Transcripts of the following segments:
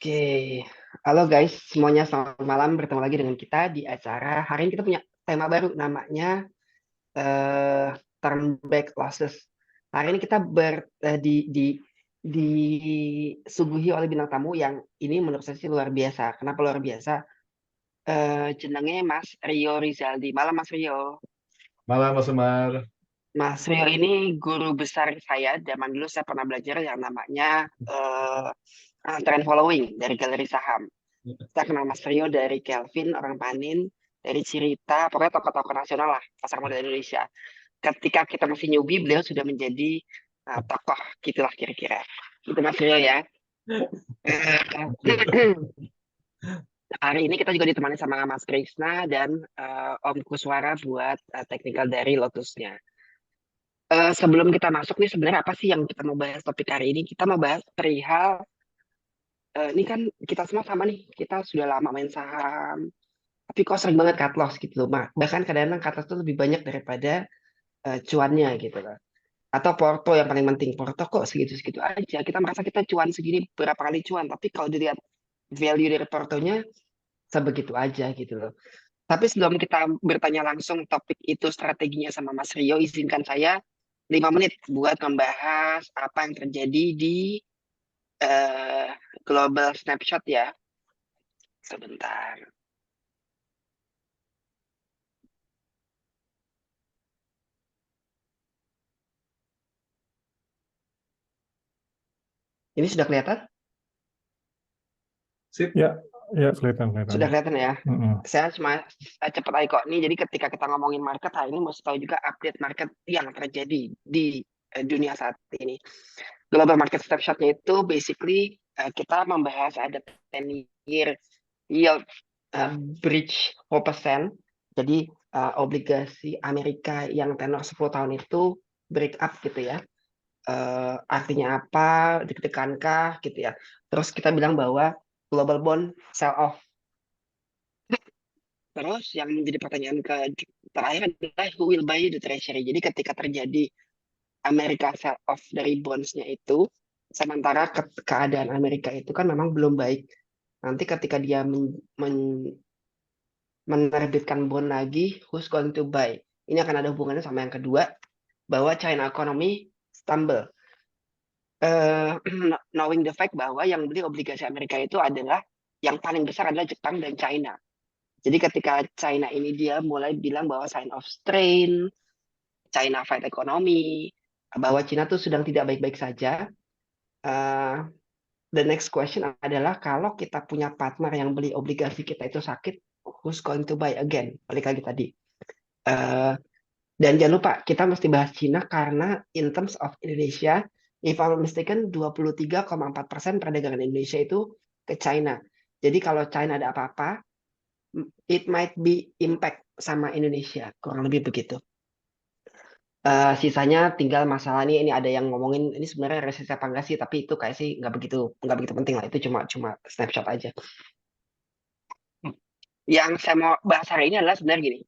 Oke, halo guys, semuanya selamat malam. Bertemu lagi dengan kita di acara. Hari ini kita punya tema baru namanya eh Turn Back Losses. Hari ini kita disuguhi oleh bintang tamu yang ini menurut saya sih luar biasa. Kenapa luar biasa? Jenengnya Mas Rio Rizaldi. Malam Mas Rio. Malam Mas Umar. Mas Rio ini guru besar saya. Zaman dulu saya pernah belajar yang namanya trend following dari Galeri Saham. Kita kenal Mas Rio dari Kelvin, Orang Panin, dari Cirita, pokoknya tokoh-tokoh nasional lah, pasar modal Indonesia. Ketika kita masih newbie, beliau sudah menjadi tokoh, gitulah kira-kira. Itu Mas Rio ya. Hari ini kita juga ditemani sama Mas Krisna dan Om Kuswara buat technical dari Lotusnya. Sebelum kita masuk nih, sebenarnya apa sih yang kita mau bahas topik hari ini? Kita mau bahas perihal, ini kan kita semua sama nih, kita sudah lama main saham, tapi kok sering banget cut loss gitu loh. Bahkan kadang-kadang cut loss itu lebih banyak daripada cuannya gitu loh. Atau Porto yang paling penting, Porto kok segitu-segitu aja. Kita merasa kita cuan segini berapa kali cuan, tapi kalau dilihat value dari Portonya sebegitu aja gitu loh. Tapi sebelum kita bertanya langsung topik itu strateginya sama Mas Rio, izinkan saya 5 menit buat membahas apa yang terjadi di eh, global snapshot ya. Sebentar. Ini sudah kelihatan? Sip. Ya, ya kelihatan kelihatan. Sudah kelihatan ya. Mm-mm. Saya cuma cepat aja kok. Nih, jadi ketika kita ngomongin market, hari ini mesti tahu juga update market yang terjadi di dunia saat ini. Global market snapshot-nya itu basically kita membahas ada 10 year yield bridge 4%. Jadi obligasi Amerika yang tenor 10 tahun itu break up gitu ya. Artinya apa? Deg-degankah gitu ya. Terus kita bilang bahwa global bond sell off. Terus yang menjadi pertanyaan terakhir adalah who will buy the treasury. Jadi ketika terjadi Amerika sell off dari bonds-nya itu, sementara keadaan Amerika itu kan memang belum baik. Nanti ketika dia menerbitkan bond lagi, who's going to buy? Ini akan ada hubungannya sama yang kedua, bahwa China economy stumble. Knowing the fact bahwa yang beli obligasi Amerika itu adalah yang paling besar adalah Jepang dan China. Jadi ketika China ini dia mulai bilang bahwa sign of strain, China fight ekonomi, bahwa China tuh sedang tidak baik-baik saja. Uh, the next question adalah kalau kita punya partner yang beli obligasi kita itu sakit, who's going to buy again? Balik lagi tadi. Uh, dan jangan lupa kita mesti bahas China karena in terms of Indonesia, if I'm not mistaken 23,4% perdagangan Indonesia itu ke China. Jadi kalau China ada apa-apa, it might be impact sama Indonesia, kurang lebih begitu. Sisanya tinggal masalah ini ada yang ngomongin ini sebenarnya resesi apa enggak sih, tapi itu kayak sih nggak begitu penting lah, itu cuma cuma snapshot aja. Yang saya mau bahas hari ini adalah sebenarnya gini,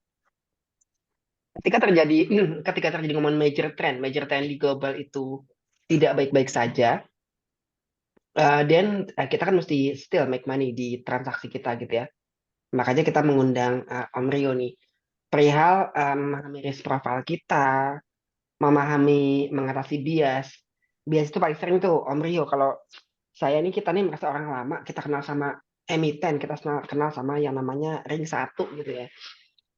ketika terjadi ketika terjadi ngomong major trend di global itu tidak baik-baik saja, dan kita kan mesti still make money di transaksi kita gitu ya. Makanya kita mengundang Om Rio nih perihal memahami risk profile kita, memahami mengatasi bias. Bias itu paling sering tuh Om Rio. Kalau saya nih kita nih merasa orang lama, kita kenal sama emiten, kita kenal sama yang namanya ring satu gitu ya.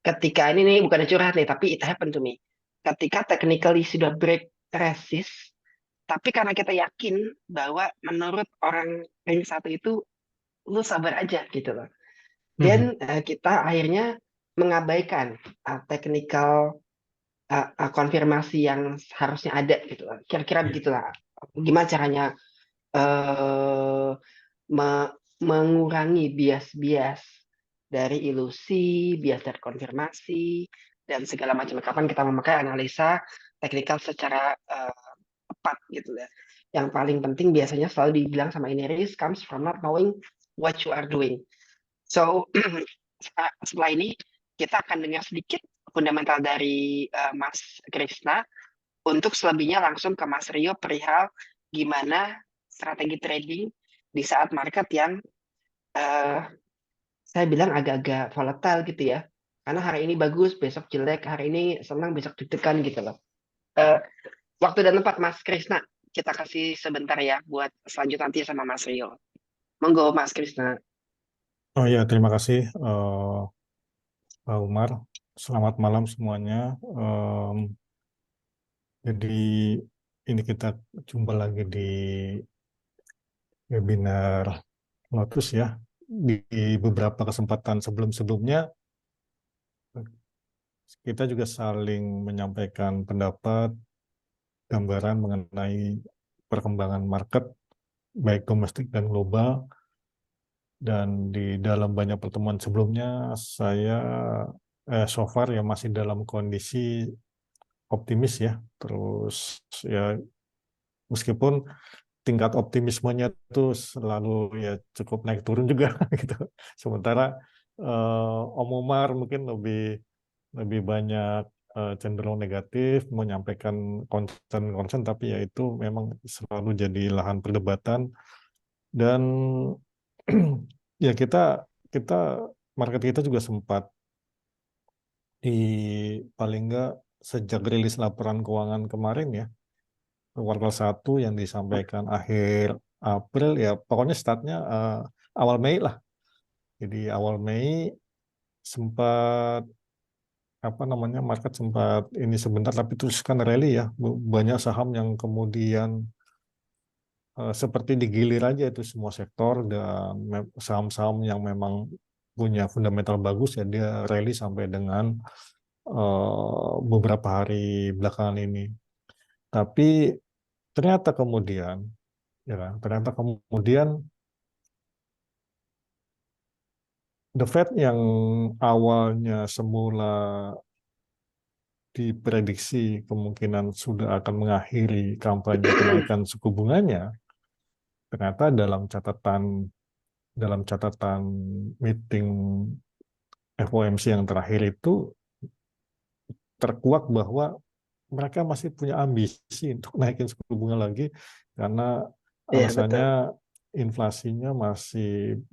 Ketika ini nih bukan curhat nih, tapi it happen to me. Ketika technically sudah break resist, tapi karena kita yakin bahwa menurut orang ring satu itu lu sabar aja gitu loh. Mhm. Dan kita akhirnya mengabaikan technical konfirmasi yang harusnya ada gitu loh. Kira-kira begitulah. Gimana caranya eh, mengurangi bias-bias dari ilusi, bias dari konfirmasi, dan segala macam. Kapan kita memakai analisa teknikal secara tepat gitu ya. Yang paling penting biasanya selalu dibilang sama ini, risk comes from not knowing what you are doing. So setelah ini kita akan dengar sedikit fundamental dari Mas Krisna. Untuk selebihnya langsung ke Mas Rio perihal gimana strategi trading di saat market yang eh, saya bilang agak-agak volatile gitu ya. Karena hari ini bagus, besok jelek, hari ini senang, besok deg-degan gitu loh. Eh, Waktu dan tempat Mas Krisna, kita kasih sebentar ya buat selanjut nanti sama Mas Rio. Monggo Mas Krisna. Oh ya, terima kasih Pak Umar. Selamat malam semuanya. Jadi ini kita jumpa lagi di webinar Lotus ya. Di beberapa kesempatan sebelum-sebelumnya kita juga saling menyampaikan pendapat, gambaran mengenai perkembangan market baik domestik dan global. Dan di dalam banyak pertemuan sebelumnya, saya so far ya masih dalam kondisi optimis ya. Terus ya meskipun tingkat optimismenya itu selalu ya cukup naik turun juga gitu. Sementara Om Umar mungkin lebih lebih banyak cenderung negatif, menyampaikan concern-concern, tapi ya itu memang selalu jadi lahan perdebatan. Dan ya kita market kita juga sempat di paling nggak sejak rilis laporan keuangan kemarin ya, kuartal 1 yang disampaikan akhir April ya, pokoknya startnya awal Mei lah. Jadi awal Mei sempat apa namanya, market sempat ini sebentar tapi terus kan rally ya, banyak saham yang kemudian seperti digilir aja itu semua sektor, dan saham-saham yang memang punya fundamental bagus ya dia rally sampai dengan beberapa hari belakangan ini. Tapi ternyata kemudian, ya kan, ternyata kemudian The Fed yang awalnya semula diprediksi kemungkinan sudah akan mengakhiri kampanye kenaikan suku bunganya, ternyata dalam catatan meeting FOMC yang terakhir itu terkuak bahwa mereka masih punya ambisi untuk naikin suku bunga lagi, karena Iya, alasannya betul. inflasinya masih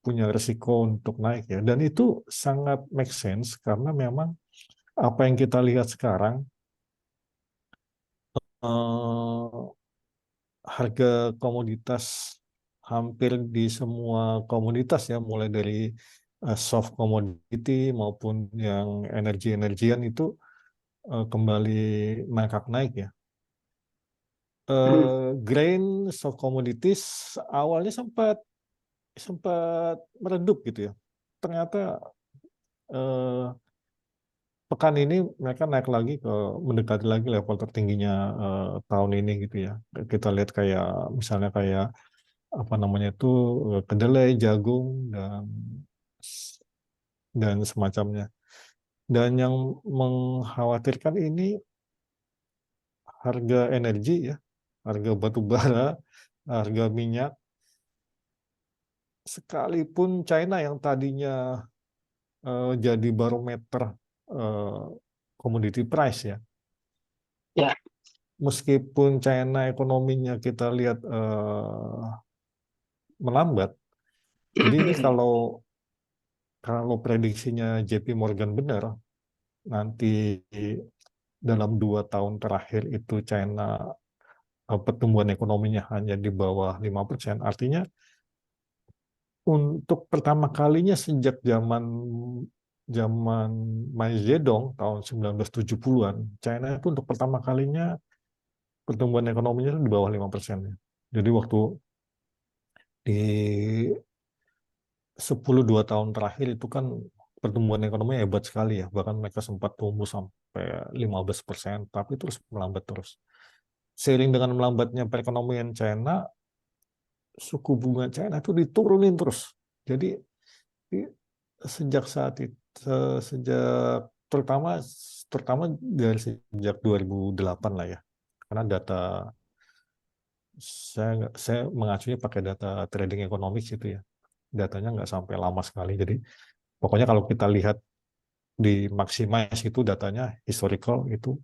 punya risiko untuk naik ya. Dan itu sangat make sense karena memang apa yang kita lihat sekarang, eh, harga komoditas hampir di semua komoditas ya, mulai dari soft commodity maupun yang energi-energian itu kembali merangkak naik ya. Hmm. Grain, soft commodities awalnya sempat sempat meredup gitu ya. Ternyata eh, pekan ini mereka naik lagi ke mendekati lagi level tertingginya tahun ini gitu ya. Kita lihat kayak misalnya kayak apa namanya itu, kedelai, jagung, dan semacamnya. Dan yang mengkhawatirkan ini harga energi ya, harga batu bara, harga minyak, sekalipun China yang tadinya jadi barometer eh, commodity price ya. Ya. Meskipun China ekonominya kita lihat melambat, jadi ini kalau kalau prediksinya JP Morgan benar, nanti dalam 2 tahun terakhir itu China pertumbuhan ekonominya hanya di bawah 5%, artinya untuk pertama kalinya sejak zaman zaman Mao Zedong tahun 1970-an, China itu untuk pertama kalinya pertumbuhan ekonominya itu di bawah 5%. Jadi waktu di 2 tahun terakhir itu kan pertumbuhan ekonomi hebat sekali ya, bahkan mereka sempat tumbuh sampai 15%, tapi terus melambat terus. Seiring dengan melambatnya perekonomian China, suku bunga China itu diturunin terus. Jadi sejak saat itu, sejak terutama terutama dari sejak 2008 lah ya, karena data saya mengacunya pakai data trading economics itu ya, datanya nggak sampai lama sekali. Jadi pokoknya kalau kita lihat di Maximize itu datanya historical itu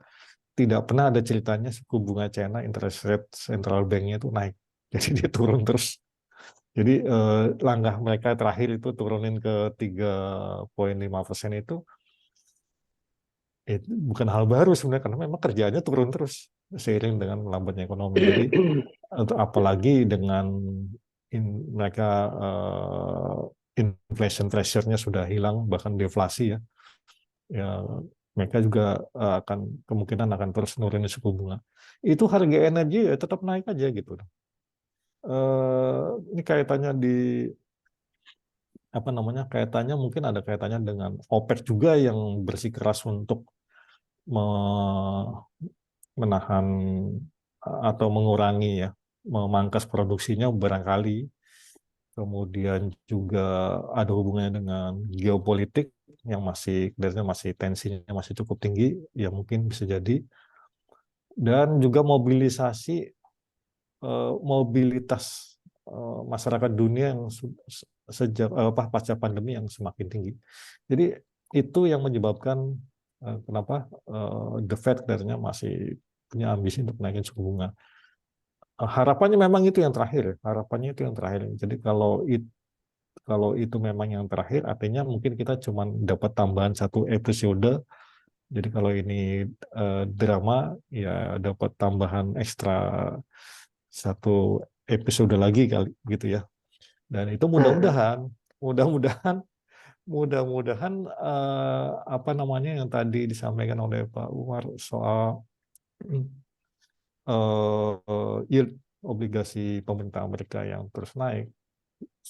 tidak pernah ada ceritanya suku bunga China interest rate central bank-nya itu naik. Jadi dia turun terus. Jadi langkah mereka terakhir itu turunin ke 3,5% itu bukan hal baru sebenarnya karena memang kerjaannya turun terus seiring dengan melambatnya ekonomi. Jadi apalagi dengan mereka inflation pressure-nya sudah hilang bahkan deflasi ya, ya mereka juga akan kemungkinan akan terus nurunin suku bunga. Itu harga energi ya tetap naik aja gitu. Ini kaitannya di apa namanya kaitannya mungkin ada kaitannya dengan OPEC juga yang bersikeras untuk menahan atau mengurangi ya, memangkas produksinya barangkali. Kemudian juga ada hubungannya dengan geopolitik yang masih tensinya masih cukup tinggi, ya mungkin bisa jadi. Dan juga mobilitas masyarakat dunia yang sejak pasca pandemi yang semakin tinggi. Jadi itu yang menyebabkan kenapa The Fed sebenarnya masih punya ambisi untuk naikin suku bunga. Harapannya memang itu yang terakhir, harapannya itu yang terakhir. Jadi kalau itu memang yang terakhir, artinya mungkin kita cuma dapat tambahan satu episode. Jadi kalau ini drama, ya dapat tambahan ekstra satu episode lagi kali gitu ya. Dan itu mudah-mudahan, mudah-mudahan, mudah-mudahan apa namanya yang tadi disampaikan oleh Pak Umar soal yield obligasi pemerintah Amerika yang terus naik,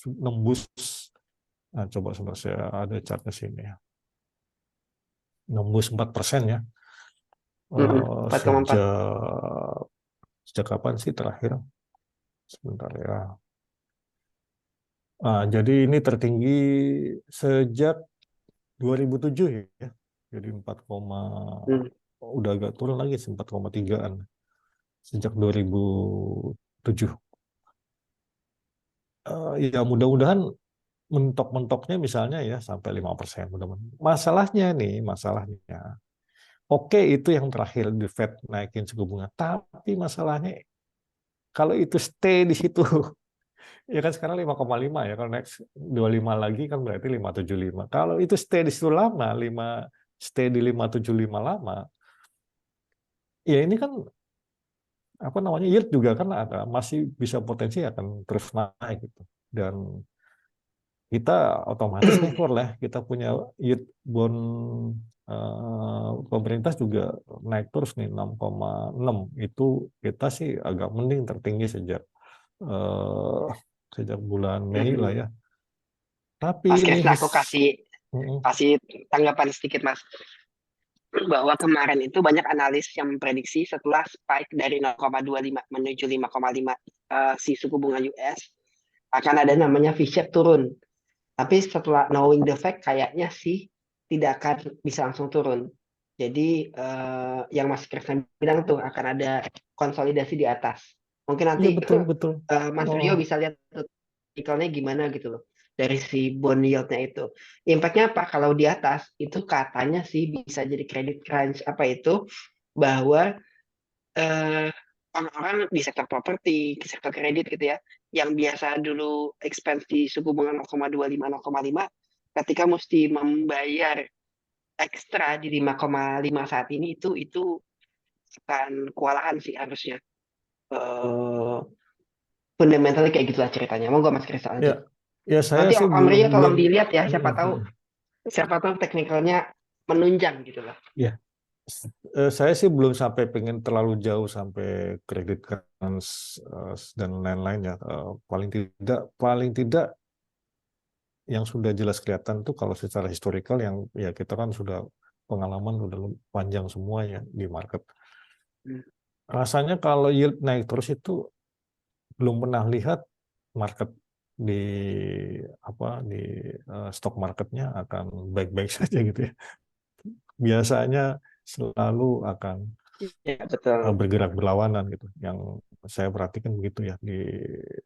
nembus. Nah, coba sebentar saya ada chartnya sini ya. Nembus 4% ya. 4,4. Sejak kapan sih terakhir? Sebentar ya. Jadi ini tertinggi sejak 2007 ya. Jadi 4, udah agak turun lagi 4,3-an sejak 2007. Ya mudah-mudahan mentok-mentoknya misalnya ya sampai 5%. Mudah-mudahan. Masalahnya oke itu yang terakhir di Fed naikin suku bunga. Tapi masalahnya kalau itu stay di situ, ya kan sekarang 5,5 ya, kalau next 25 lagi kan berarti 5,75. Kalau itu stay di situ lama, stay di 5,75 lama, ya ini kan apa namanya yield juga kan masih bisa potensi akan terus naik gitu. Dan kita otomatis nih lah kita punya yield bond pemerintah juga naik terus nih 6,6 itu kita sih agak mending tertinggi eh, sejak bulan Mei lah ya. Tapi Mas ini Krisna, aku kasih kasih tanggapan sedikit, Mas. Bahwa kemarin itu banyak analis yang memprediksi setelah spike dari 0,25 menuju 5,5 si suku bunga US akan ada namanya V-shape turun. Tapi setelah knowing the fact kayaknya sih tidak akan bisa langsung turun. Jadi yang Mas Krisna bilang tuh akan ada konsolidasi di atas. Mungkin iya nanti betul betul. Mas Oh, Rio bisa lihat artikelnya gimana gitu loh dari si bond yieldnya itu. Impactnya apa? Kalau di atas itu katanya sih bisa jadi credit crunch apa itu bahwa eh, orang-orang di sektor properti, di sektor kredit gitu ya, yang biasa dulu expense di suku bunga 0,25, 0,5, ketika mesti membayar ekstra di 5,5 saat ini itu akan kewalahan sih harusnya. Eh Fundamentalnya kayak gitulah ceritanya. Mau gak Mas Kristal ya, lanjut? ya saya Nanti sih Om belum Rio belum. tolong dilihat ya, Mm, siapa tahu teknikalnya menunjang gitu loh. Ya, saya sih belum sampai pengen terlalu jauh sampai kredit crunch dan lain-lain ya. Paling tidak yang sudah jelas kelihatan tuh kalau secara historical yang ya kita kan sudah pengalaman udah panjang semua ya di market. Hmm. Rasanya kalau yield naik terus itu belum pernah lihat market di di stock marketnya akan baik-baik saja gitu ya. Biasanya selalu akan Ya, betul. bergerak berlawanan gitu. Yang saya perhatikan begitu ya di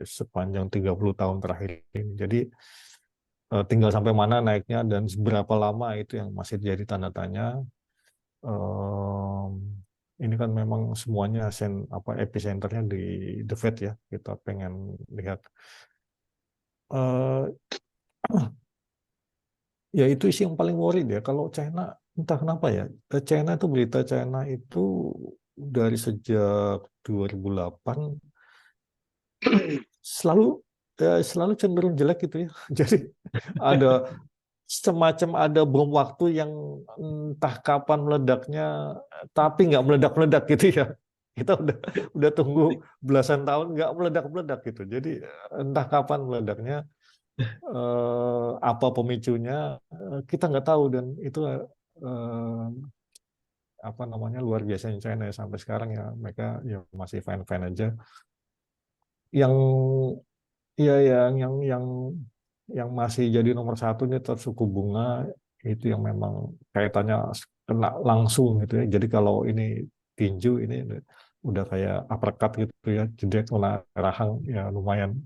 sepanjang 30 tahun terakhir ini. Jadi tinggal sampai mana naiknya dan seberapa lama itu yang masih jadi tanda tanya. Em, ini kan memang semuanya epicenternya di The Fed ya. Kita pengen lihat eh, ya itu sih yang paling worried ya. Kalau China, entah kenapa ya, China itu berita China itu dari sejak 2008 selalu selalu cenderung jelek gitu ya. Jadi ada semacam ada bom waktu yang entah kapan meledaknya, tapi nggak meledak-meledak gitu ya. Kita udah tunggu belasan tahun nggak meledak-meledak gitu. Jadi entah kapan meledaknya, apa pemicunya, kita nggak tahu, dan itu apa namanya, luar biasanya China ya. Sampai sekarang ya mereka ya masih fine-fine aja. Yang ya yang masih jadi nomor satunya tetap suku bunga, itu yang memang kaitannya kena langsung gitu ya. Jadi kalau ini tinju, ini udah kayak uppercut gitu ya, jedek kena rahang ya lumayan.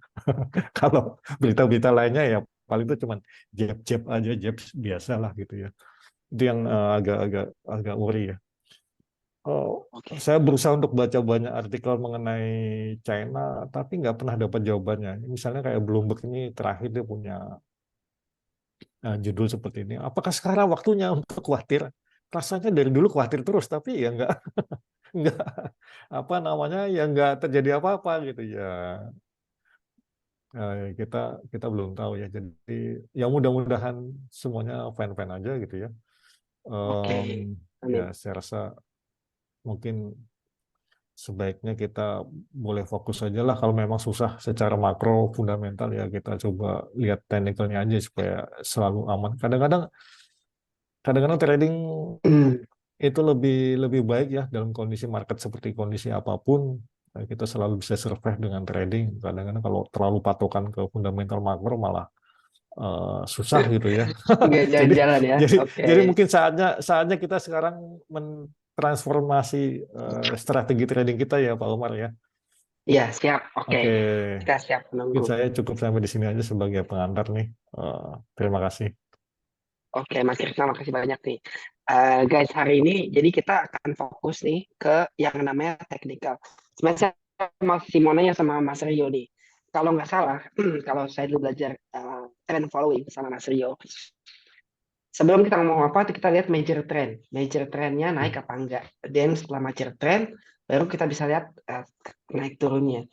Kalau berita-berita lainnya ya paling itu cuman jab-jab aja, jab biasa lah gitu ya. Itu yang agak-agak agak worry ya. Oh, Oke, saya berusaha untuk baca banyak artikel mengenai China, tapi nggak pernah dapat jawabannya. Misalnya kayak Bloomberg ini terakhir dia punya judul seperti ini. Apakah sekarang waktunya untuk khawatir? Rasanya dari dulu khawatir terus, tapi ya nggak apa namanya, ya nggak terjadi apa-apa gitu ya. Kita kita belum tahu ya. Jadi ya mudah-mudahan semuanya fine-fine aja gitu ya. oke, Em, ya amin. saya rasa mungkin sebaiknya kita boleh fokus aja lah. Kalau memang susah secara makro fundamental ya kita coba lihat teknikalnya aja supaya selalu aman. Kadang-kadang trading itu lebih lebih baik ya dalam kondisi market seperti kondisi apapun. Kita selalu bisa survive dengan trading. Kadang-kadang kalau terlalu patokan ke fundamental makro malah susah gitu ya. Nggak Jadi jalan-jalan ya. jadi Oke. jadi mungkin saatnya saatnya kita sekarang mentransformasi strategi trading kita ya Pak Umar ya. Iya, siap. Oke. Oke, Kita siap mungkin menunggu. saya cukup sampai di sini aja sebagai pengantar nih. Terima kasih. Oke, Mas Krisna, makasih banyak nih. Guys, hari ini jadi kita akan fokus nih ke yang namanya technical. Sebenarnya saya masih mau nanya sama Mas Rio nih. Kalau nggak salah, kalau saya dulu belajar trend following sama Mas Rio, sebelum kita ngomong apa, kita lihat major trend. Major trendnya naik apa enggak. Dan setelah major trend, baru kita bisa lihat naik turunnya.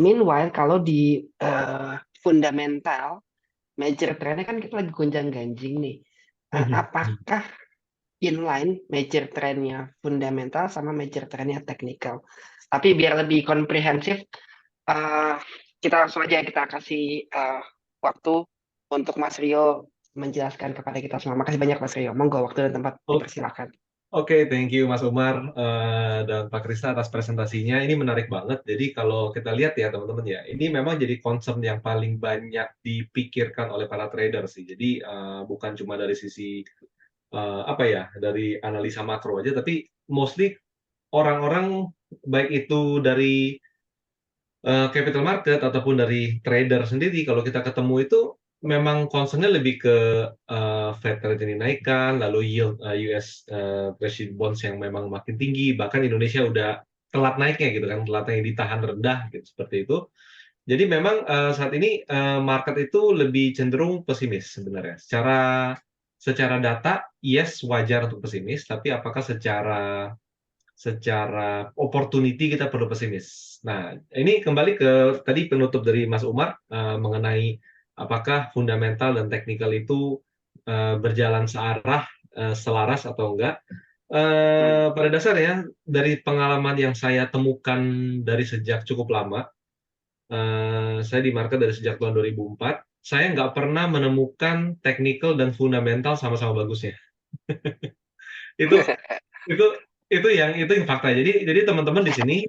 Meanwhile, kalau di fundamental, major trendnya kan kita lagi gonjang-ganjing nih. Apakah inline major trendnya fundamental sama major trendnya technical? Tapi biar lebih komprehensif, eh, kita langsung aja kita kasih waktu untuk Mas Rio menjelaskan kepada kita semua. Makasih banyak Mas Rio. Monggo waktu dan tempat O- dipersilakan. Oke, thank you Mas Umar dan Pak Krista atas presentasinya. Ini menarik banget. Jadi kalau kita lihat ya teman-teman ya, ini memang jadi concern yang paling banyak dipikirkan oleh para trader sih. Jadi bukan cuma dari sisi apa ya, dari analisa makro aja, tapi mostly orang-orang baik itu dari capital market ataupun dari trader sendiri, kalau kita ketemu itu memang concern-nya lebih ke Fed rate yang dinaikkan, lalu yield US Treasury bonds yang memang makin tinggi, bahkan Indonesia udah telat naiknya gitu kan, telat yang ditahan rendah gitu seperti itu. Jadi memang saat ini market itu lebih cenderung pesimis sebenarnya. Secara data, yes wajar untuk pesimis, tapi apakah secara opportunity kita perlu pesimis. Nah, ini kembali ke tadi penutup dari Mas Umar mengenai apakah fundamental dan teknikal itu berjalan searah, selaras atau enggak. Pada dasarnya dari pengalaman yang saya temukan dari sejak cukup lama, saya di market dari sejak tahun 2004, saya nggak pernah menemukan technical dan fundamental sama-sama bagusnya. Itu itu itu yang fakta. Jadi teman-teman di sini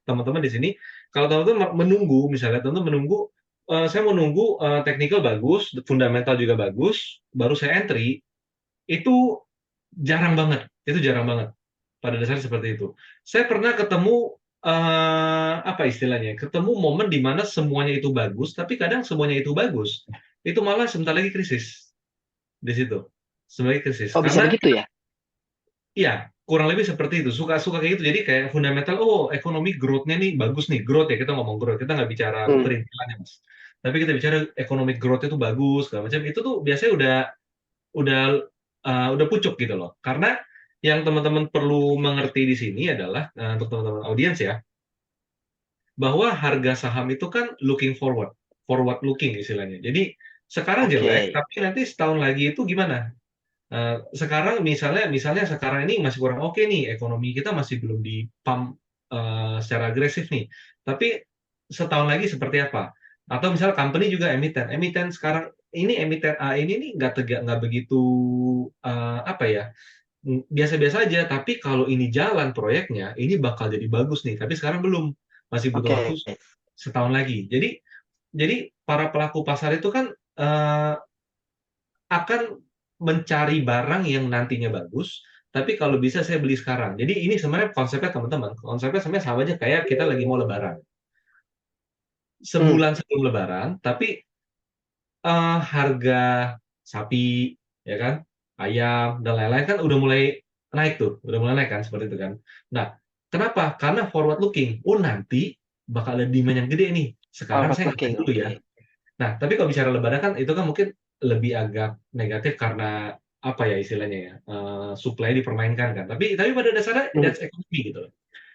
teman-teman di sini kalau teman-teman menunggu misalnya teman-teman menunggu saya mau nunggu technical bagus, fundamental juga bagus, baru saya entry, itu jarang banget. Itu jarang banget. Pada dasarnya seperti itu. Saya pernah ketemu apa istilahnya? Ketemu momen di mana semuanya itu bagus, tapi kadang semuanya itu bagus. Itu malah sebentar lagi krisis di situ. Sebenarnya krisis. Oh, bisa Karena begitu ya? iya, kurang lebih seperti itu. Suka-suka kayak gitu. Jadi kayak fundamental, oh ekonomi growth-nya nih bagus nih. Growth ya, kita ngomong growth. Kita nggak bicara Hmm. perintilannya, Mas. tapi kita bicara economic growth itu bagus segala macam, itu tuh biasanya udah udah pucuk gitu loh. Karena yang teman-teman perlu mengerti di sini adalah untuk teman-teman audiens ya, bahwa harga saham itu kan forward looking istilahnya. Jadi sekarang jelek, Oke. tapi nanti setahun lagi itu gimana? Sekarang misalnya sekarang ini masih kurang oke nih, ekonomi kita masih belum di-pump secara agresif nih. Tapi setahun lagi seperti apa? Atau misal company juga emiten sekarang ini emiten A ini nih nggak begitu apa ya, biasa-biasa aja. Tapi kalau ini jalan proyeknya, ini bakal jadi bagus nih. Tapi sekarang belum, masih butuh waktu Oke. setahun lagi. Jadi para pelaku pasar itu kan akan mencari barang yang nantinya bagus, tapi kalau bisa saya beli sekarang. Jadi ini sebenarnya konsepnya teman-teman, konsepnya sebenarnya sama aja kayak kita lagi mau lebaran. Hmm, Sebulan sebelum lebaran, tapi harga sapi, ya kan, ayam, dan lain-lain kan udah mulai naik tuh, udah mulai naik kan, seperti itu kan. Nah, kenapa? Karena forward looking. Oh, nanti bakal ada demand yang gede nih. Sekarang forward saya ngapain looking. dulu ya? Oke. Nah, tapi kalau bicara lebaran kan itu kan mungkin lebih agak negatif karena apa ya istilahnya ya, supply dipermainkan kan. Tapi pada dasarnya Hmm, that's economy gitu loh.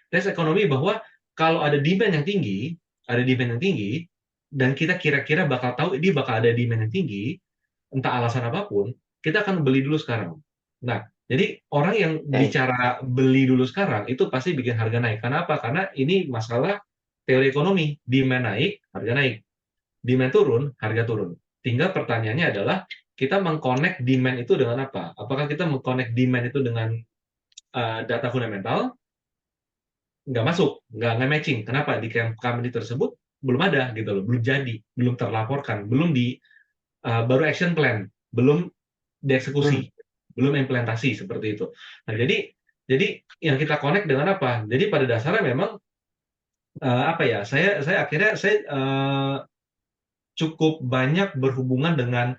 That's economy bahwa kalau ada demand yang tinggi dan kita kira-kira bakal tahu ini bakal ada demand yang tinggi, entah alasan apapun, kita akan beli dulu sekarang. Nah, jadi orang yang oke. bicara beli dulu sekarang itu pasti bikin harga naik. Kenapa? Karena ini masalah teori ekonomi, demand naik, harga naik. Demand turun, harga turun. Tinggal pertanyaannya adalah kita mengconnect demand itu dengan apa? Apakah kita mengconnect demand itu dengan data fundamental? Nggak masuk, nggak matching. Kenapa? Di company tersebut belum ada gitu loh, belum jadi, belum terlaporkan, belum baru action plan, belum Hmm, dieksekusi, belum implementasi seperti itu. Nah, jadi yang kita connect dengan apa? Jadi pada dasarnya memang apa ya? Saya akhirnya cukup banyak berhubungan dengan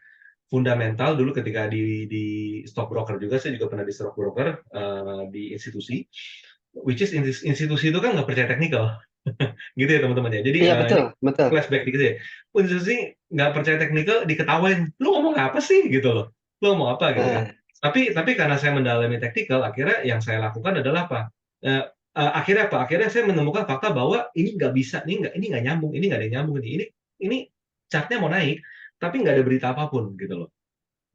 fundamental dulu ketika di stockbroker juga. Saya juga pernah di stockbroker di institusi, which is institusi itu kan nggak percaya teknikal. Gitu ya teman-teman ya. Jadi iya ini betul, betul. flashback dikit ya. Institusi nggak percaya teknikal diketawain, lu ngomong apa sih gitu loh, lu ngomong apa gitu kan. Eh, Tapi karena saya mendalami teknikal, akhirnya yang saya lakukan adalah apa? Akhirnya apa? Akhirnya saya menemukan fakta bahwa ini nggak bisa, ini nggak nyambung, ini nggak ada yang nyambung, ini chartnya mau naik, tapi nggak ada berita apapun gitu loh.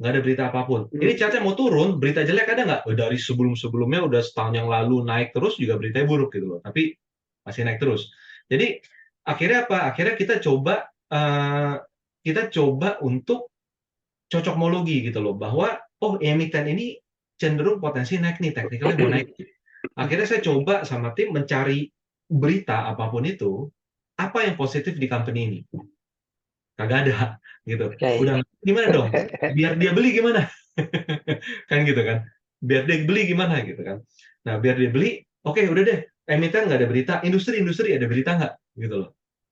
Nggak ada berita apapun. Ini hmm, chartnya mau turun, berita jelek ada nggak? Dari sebelum-sebelumnya udah setahun yang lalu naik terus juga beritanya buruk gitu loh. Tapi masih naik terus. Jadi akhirnya apa? Akhirnya kita coba untuk cocokmologi gitu loh, bahwa oh emiten ini cenderung potensi naik nih, teknikalnya mau naik. Akhirnya saya coba sama tim mencari berita apapun itu, apa yang positif di company ini. Kagak ada gitu. oke. Udah gimana dong? Biar dia beli gimana? Kan gitu kan. Biar dia beli gimana gitu kan. Nah, biar dia beli, oke udah deh. Emiten nggak ada berita, industri ada berita nggak? Gitu loh.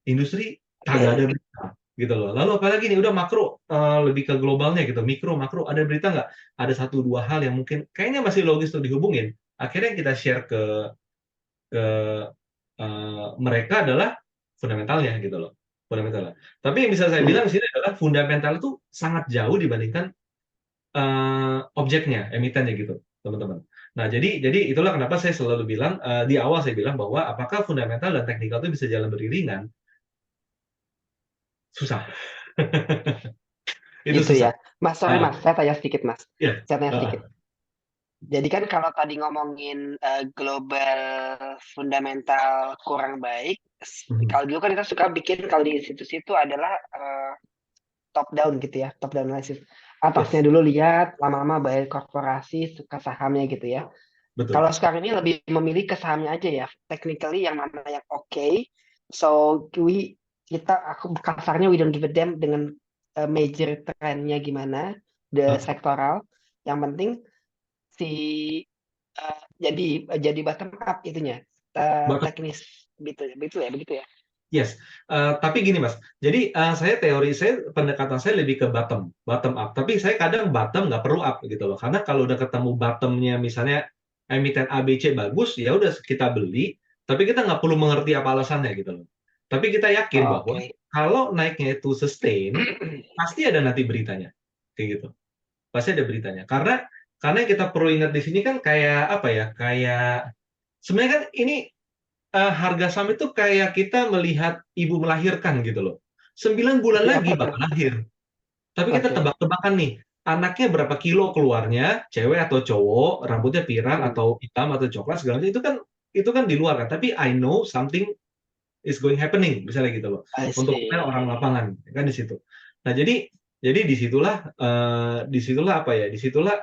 Industri kagak ada Oke. berita gitu loh. Lalu apalagi nih udah makro, lebih ke globalnya gitu, mikro makro ada berita nggak? Ada satu dua hal yang mungkin kayaknya masih logis untuk dihubungin. Akhirnya kita share ke mereka adalah fundamentalnya gitu loh, fundamentalnya. Tapi yang bisa saya Hmm, bilang di sini adalah fundamental itu sangat jauh dibandingkan objeknya, emitennya gitu, teman-teman. Nah, jadi itulah kenapa saya selalu bilang di awal saya bilang bahwa apakah fundamental dan teknikal itu bisa jalan beriringan? Susah. Itu gitu ya. susah. Mas, sorry Ah, Mas, saya tanya sedikit Mas. ya. Saya tanya sedikit. Ah, Jadi kan kalau tadi ngomongin global fundamental kurang baik, mhm. kalau dulu kan kita suka bikin kalau di institusi itu adalah top down gitu ya, top down analysis. Atasnya Yes, dulu lihat, lama-lama bayar korporasi, suka sahamnya gitu ya. betul. Kalau sekarang ini lebih memilih ke sahamnya aja ya, technically yang mana yang oke. So aku kasarnya we don't give a damn dengan major trendnya gimana, the Ah, sektoral. Yang penting si jadi bottom up itunya, teknis gitu ya, begitu ya. yes, tapi gini Mas, jadi pendekatan saya lebih ke bottom up. Tapi saya kadang bottom nggak perlu up gitu loh. Karena kalau udah ketemu bottomnya, misalnya emiten ABC bagus, ya udah kita beli. Tapi kita nggak perlu mengerti apa alasannya gitu loh. Tapi kita yakin bahwa Oke. kalau naiknya itu sustain, pasti ada nanti beritanya, kayak gitu. Pasti ada beritanya. Karena yang kita perlu ingat di sini kan kayak apa ya? Kayak sebenarnya kan ini harga saham itu kayak kita melihat ibu melahirkan gitu loh. 9 bulan Oke, lagi apa tuh? bakal lahir. Tapi kita Oke. tebak-tebakan nih, anaknya berapa kilo keluarnya, cewek atau cowok, rambutnya pirang Hmm, atau hitam atau coklat segala macam itu kan di luar kan. Tapi I know something is going happening, misalnya gitu loh. I Untuk kita orang see. lapangan, kan di situ. Nah, jadi disitulah apa ya? Disitulah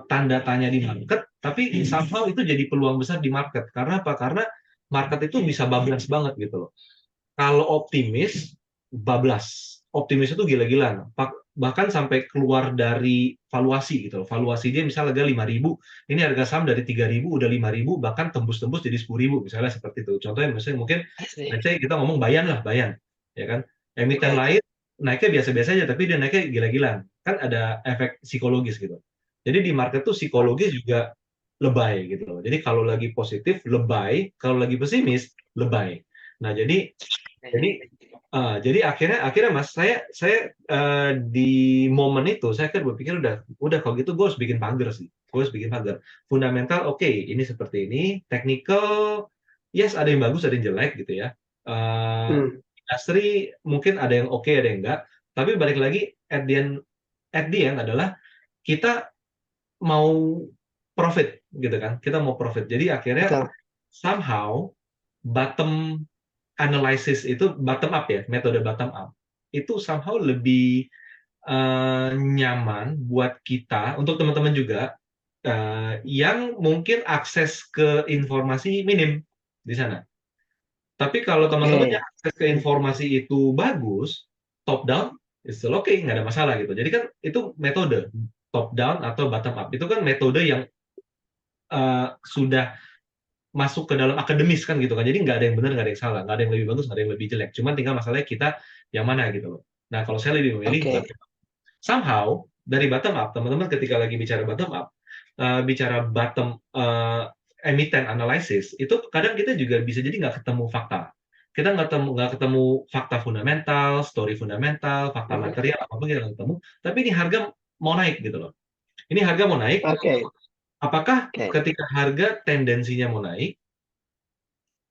tanda tanya di market, tapi somehow itu jadi peluang besar di market. Karena apa? Karena market itu bisa bablas banget gitu loh. Kalau optimis, bablas. Optimis itu gila-gilaan. Bahkan sampai keluar dari valuasi gitu loh. Valuasi dia misalnya harga 5.000, ini harga saham dari 3.000 udah 5.000, bahkan tembus-tembus jadi 10.000, misalnya seperti itu. Contohnya misalnya mungkin, I see. let's say kita ngomong Bayan lah, Bayan. Ya kan? Emiten Oke. lain naiknya biasa-biasa aja, tapi dia naiknya gila-gilaan. Kan ada efek psikologis gitu. Jadi di market tuh psikologis juga lebay gitu loh. Jadi kalau lagi positif, lebay. Kalau lagi pesimis, lebay. Nah, jadi jadi akhirnya Mas, saya di momen itu saya kan berpikir udah kalau gitu gue harus bikin pagar sih. Gue harus bikin pagar. Fundamental oke, ini seperti ini. Technical, yes ada yang bagus, ada yang jelek gitu ya. Eh, Hmm, industri mungkin ada yang oke, ada yang enggak. Tapi balik lagi at the end adalah kita mau profit gitu kan. Kita mau profit. Jadi akhirnya betul. somehow bottom analysis itu bottom up ya, metode bottom up. Itu somehow lebih nyaman buat kita, untuk teman-teman juga yang mungkin akses ke informasi minim di sana. Tapi kalau teman-temannya Oke. akses ke informasi itu bagus, top down, it's still okay, nggak ada masalah gitu. Jadi kan itu metode top down atau bottom up. Itu kan metode yang sudah masuk ke dalam akademis kan gitu kan. Jadi nggak ada yang benar, nggak ada yang salah, nggak ada yang lebih bagus, nggak ada yang lebih jelek. Cuman tinggal masalahnya kita yang mana gitu loh. Nah, kalau saya lebih memilih Oke. bottom up. Somehow dari bottom up, teman-teman ketika lagi bicara bottom up, bicara bottom emiten analysis, itu kadang kita juga bisa jadi nggak ketemu fakta. Kita nggak ketemu fakta fundamental, story fundamental, fakta Hmm, material, apapun kita nggak ketemu. Tapi ini harga mau naik gitu loh. Ini harga mau naik, Oke. apakah Oke. ketika harga tendensinya mau naik,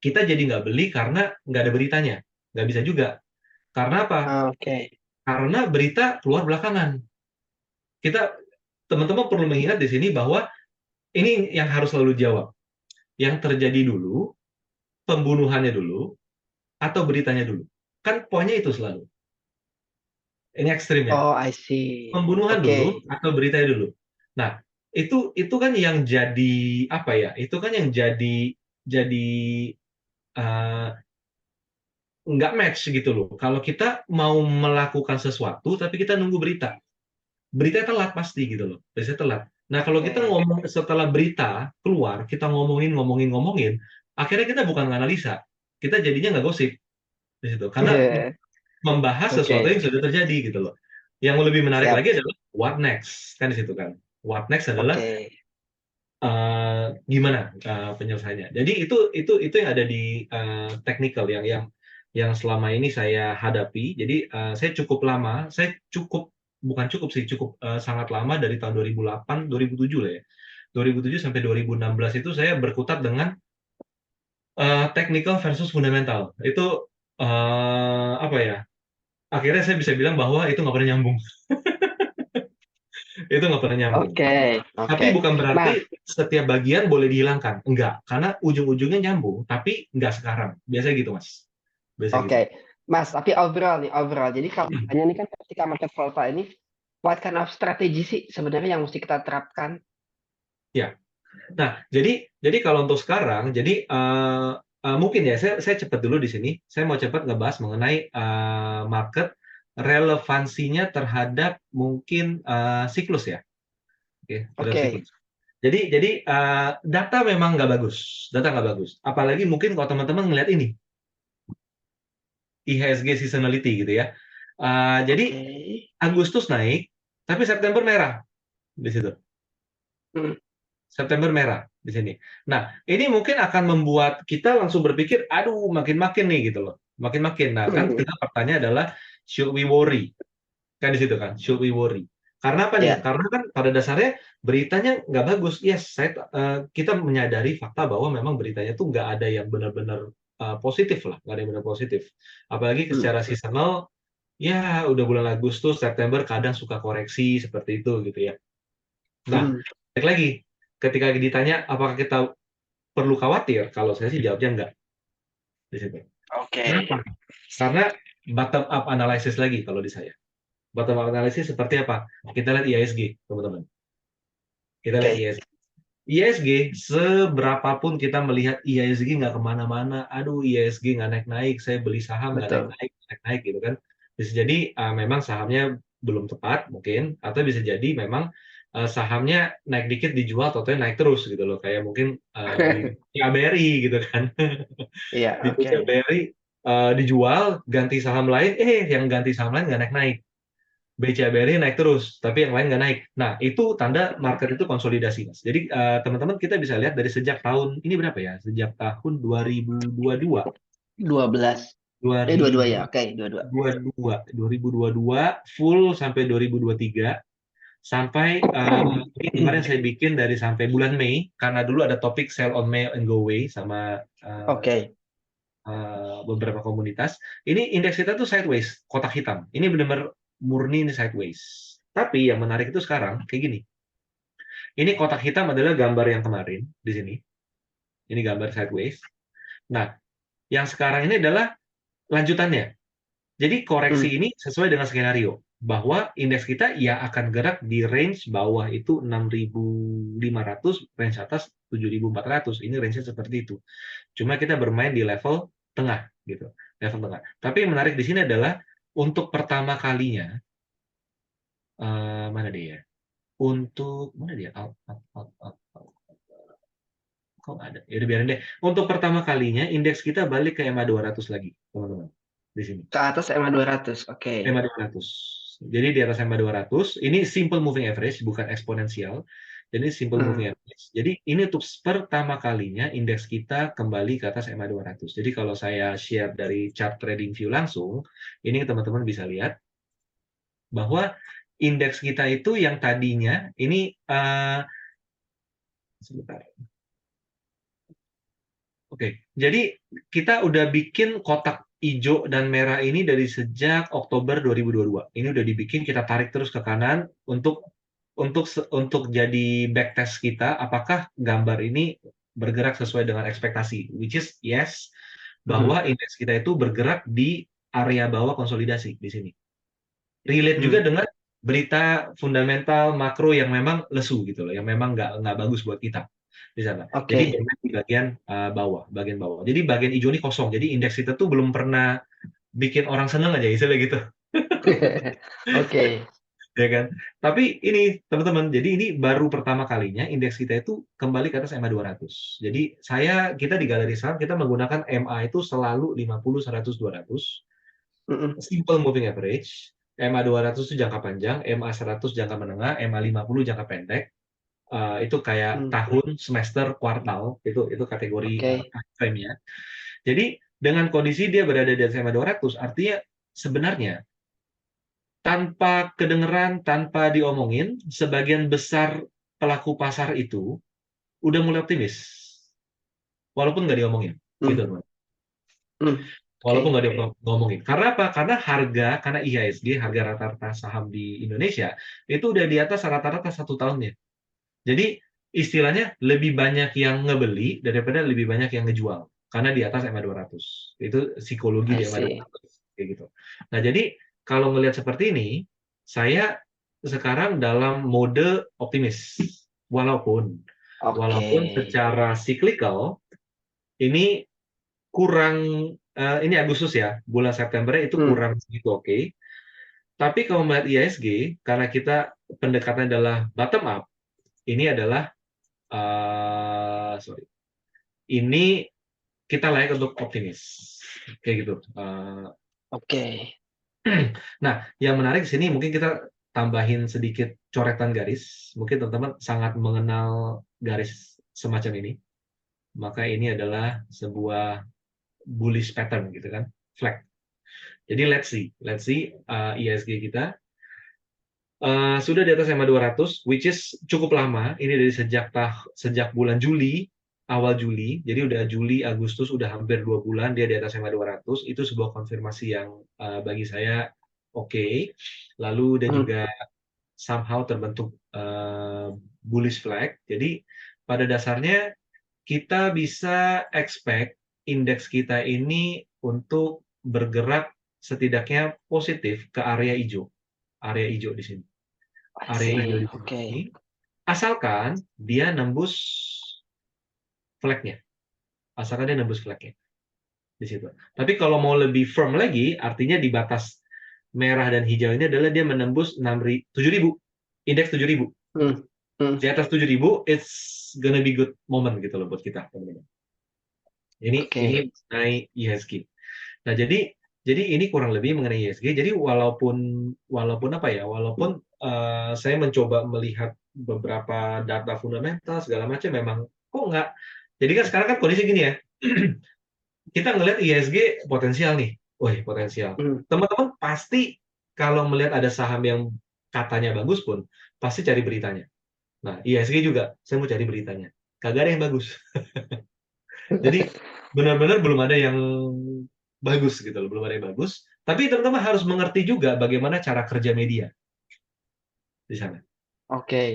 kita jadi nggak beli karena nggak ada beritanya? Nggak bisa juga. Karena apa? Oke. Karena berita keluar belakangan. Teman-teman perlu mengingat di sini bahwa ini yang harus selalu jawab. Yang terjadi dulu, pembunuhannya dulu, atau beritanya dulu. Kan poinnya itu selalu. Ini ekstrimnya. Oh, I see. Pembunuhan dulu Oke. atau beritanya dulu. Nah, itu kan yang jadi apa ya? Itu kan yang jadi eh, nggak match gitu loh. Kalau kita mau melakukan sesuatu, tapi kita nunggu berita. Berita telat pasti gitu loh. Berita telat. Nah, kalau kita Oke. ngomong setelah berita keluar, kita ngomongin, akhirnya kita bukan analisa. Kita jadinya nggak gosip di situ. Karena membahas sesuatu Oke. yang sudah terjadi gitu loh. Yang lebih menarik Siap. lagi adalah what next, kan di situ kan. What next adalah Oke. gimana penyelesaiannya. Jadi itu yang ada di technical yang selama ini saya hadapi. Jadi saya cukup lama, bukan cukup sih, cukup sangat lama dari tahun 2008, 2007 lah ya. 2007 sampai 2016 itu saya berkutat dengan technical versus fundamental. Itu apa ya? Akhirnya saya bisa bilang bahwa itu nggak pernah nyambung. Itu nggak pernah nyambung. Oke. Tapi Oke. bukan Nah, berarti setiap bagian boleh dihilangkan. Enggak, karena ujung-ujungnya nyambung, tapi enggak sekarang. Biasanya gitu, Mas. Biasanya oke. gitu. Mas, tapi overall nih, overall. Jadi kalau misalnya ini kan ketika market volatile ini, what kind of strategi sih sebenarnya yang mesti kita terapkan? Ya. Nah, jadi kalau untuk sekarang, jadi mungkin ya saya cepat dulu di sini. Saya mau cepat ngebahas mengenai market relevansinya terhadap mungkin siklus ya. Oke, terhadap Oke. siklus. Jadi data memang nggak bagus, data nggak bagus. Apalagi mungkin kalau teman-teman ngelihat ini, IHSG seasonality gitu ya. Jadi Oke. Agustus naik, tapi September merah di situ. Hmm, September merah di sini. Nah, ini mungkin akan membuat kita langsung berpikir, aduh, makin-makin nih gitu loh. makin-makin. Nah, kan tinggal pertanyaan adalah should we worry? Kan di situ kan, should we worry? Karena apa nih? Ya, Karena kan pada dasarnya beritanya nggak bagus. Yes, kita menyadari fakta bahwa memang beritanya tuh nggak ada yang benar-benar positif lah, nggak ada yang benar positif. Apalagi secara seasonal, ya udah bulan Agustus, September kadang suka koreksi seperti itu gitu ya. Nah, balik lagi, ketika ditanya apakah kita perlu khawatir, kalau saya sih jawabnya enggak di situ. oke. Kenapa? Karena bottom up analysis lagi kalau di saya. Bottom up analysis seperti apa? Kita lihat IHSG, teman-teman. Kita lihat Oke. IHSG. IHSG, seberapapun kita melihat IHSG nggak kemana-mana, aduh IHSG nggak naik-naik, saya beli saham nggak Betul. naik-naik gitu kan. Bisa jadi memang sahamnya belum tepat mungkin, atau bisa jadi memang sahamnya naik dikit dijual, atau naik terus gitu loh. Kayak mungkin di BRI gitu kan. Iya, Di oke. BRI dijual, ganti saham lain, yang ganti saham lain nggak naik-naik. BCA-BRI naik terus, tapi yang lain nggak naik. Nah, itu tanda market itu konsolidasi, Mas. Jadi, teman-teman kita bisa lihat dari sejak tahun, ini berapa ya? Sejak tahun 2022, 12. Dua-dua ya. Oke, dua-dua. 2022 full sampai 2023, sampai ini kemarin saya bikin dari sampai bulan Mei, karena dulu ada topik sell on May and go away sama Oke. beberapa komunitas. Ini indeks kita tuh sideways, kotak hitam. Ini benar-benar murni ini sideways. Tapi yang menarik itu sekarang kayak gini. Ini kotak hitam adalah gambar yang kemarin di sini. Ini gambar sideways. Nah, yang sekarang ini adalah lanjutannya. Jadi koreksi ini sesuai dengan skenario bahwa indeks kita ya akan gerak di range bawah itu 6.500, range atas 7.400. Ini range-nya seperti itu. Cuma kita bermain di level tengah gitu, level tengah. Tapi yang menarik di sini adalah untuk pertama kalinya mana dia? Untuk mana dia? Kok nggak ada? Ya udah biarin deh. Untuk pertama kalinya indeks kita balik ke EMA 200 lagi, teman-teman. Di sini. Ke atas EMA 200. Oke. EMA 200. Jadi di atas EMA 200, ini simple moving average, bukan eksponensial. Jadi simple moving average. Jadi ini untuk pertama kalinya indeks kita kembali ke atas EMA 200. Jadi kalau saya share dari chart trading view langsung, ini teman-teman bisa lihat bahwa indeks kita itu yang tadinya ini sebentar. Oke, jadi kita udah bikin kotak hijau dan merah ini dari sejak Oktober 2022. Ini udah dibikin, kita tarik terus ke kanan untuk jadi backtest kita, apakah gambar ini bergerak sesuai dengan ekspektasi, which is yes, bahwa indeks kita itu bergerak di area bawah konsolidasi di sini. Relate juga dengan berita fundamental makro yang memang lesu gitu loh, yang memang nggak bagus buat kita di sana. Jadi bermain di bagian bagian bawah. Jadi bagian hijau ini kosong. Jadi indeks kita tuh belum pernah bikin orang seneng aja istilah gitu. Oke. Ya kan? Tapi ini teman-teman, jadi ini baru pertama kalinya indeks kita itu kembali ke atas EMA 200. Jadi kita di Galeri Saham kita menggunakan MA itu selalu 50, 100, 200. Simple moving average. MA 200 itu jangka panjang, MA 100 jangka menengah, MA 50 jangka pendek. Itu kayak tahun, semester, kuartal, itu kategori frame-nya. Jadi dengan kondisi dia berada di atas MA 200, artinya sebenarnya tanpa kedengeran, tanpa diomongin, sebagian besar pelaku pasar itu udah mulai optimis. Walaupun nggak diomongin. Gitu, teman. Walaupun nggak diomongin. Karena apa? Karena IHSG, harga rata-rata saham di Indonesia, itu udah di atas rata-rata 1 tahunnya. Jadi istilahnya lebih banyak yang ngebeli daripada lebih banyak yang ngejual. Karena di atas EMA 200. Itu psikologi di EMA 200. Kayak gitu. Nah, jadi kalau ngelihat seperti ini, saya sekarang dalam mode optimis. Walaupun secara cyclical ini kurang, ini Agustus ya, bulan September itu kurang segitu oke. Tapi kalau melihat IHSG, karena kita pendekatannya adalah bottom up, ini adalah ini kita layak untuk optimis, kayak gitu. Nah, yang menarik di sini mungkin kita tambahin sedikit coretan garis. Mungkin teman-teman sangat mengenal garis semacam ini. Maka ini adalah sebuah bullish pattern gitu kan. flag. Jadi let's see IHSG kita sudah di atas EMA 200, which is cukup lama. Ini dari sejak bulan Juli, awal Juli. Jadi udah Juli, Agustus, udah hampir 2 bulan dia di atas EMA 200. Itu sebuah konfirmasi yang bagi saya oke. Lalu dia juga somehow terbentuk bullish flag. Jadi pada dasarnya kita bisa expect indeks kita ini untuk bergerak setidaknya positif ke area hijau di sini. Area hijau di sini. Asalkan dia nembus flagnya. Di situ. Tapi kalau mau lebih firm lagi, artinya di batas merah dan hijau ini adalah dia menembus 7.000. Indeks 7.000. Di atas 7.000, it's gonna be good moment gitu loh buat kita, teman-teman. Ini naik IHSG. Nah, jadi ini kurang lebih mengenai IHSG. Jadi walaupun saya mencoba melihat beberapa data fundamental segala macam, memang kok nggak. Jadi kan sekarang kan kondisi gini ya. Kita ngelihat IHSG potensial nih. Potensial. Teman-teman pasti kalau melihat ada saham yang katanya bagus pun pasti cari beritanya. Nah, IHSG juga saya mau cari beritanya. Kagak ada yang bagus. Jadi benar-benar belum ada yang bagus gitu loh, belum ada yang bagus. Tapi teman-teman harus mengerti juga bagaimana cara kerja media di sana.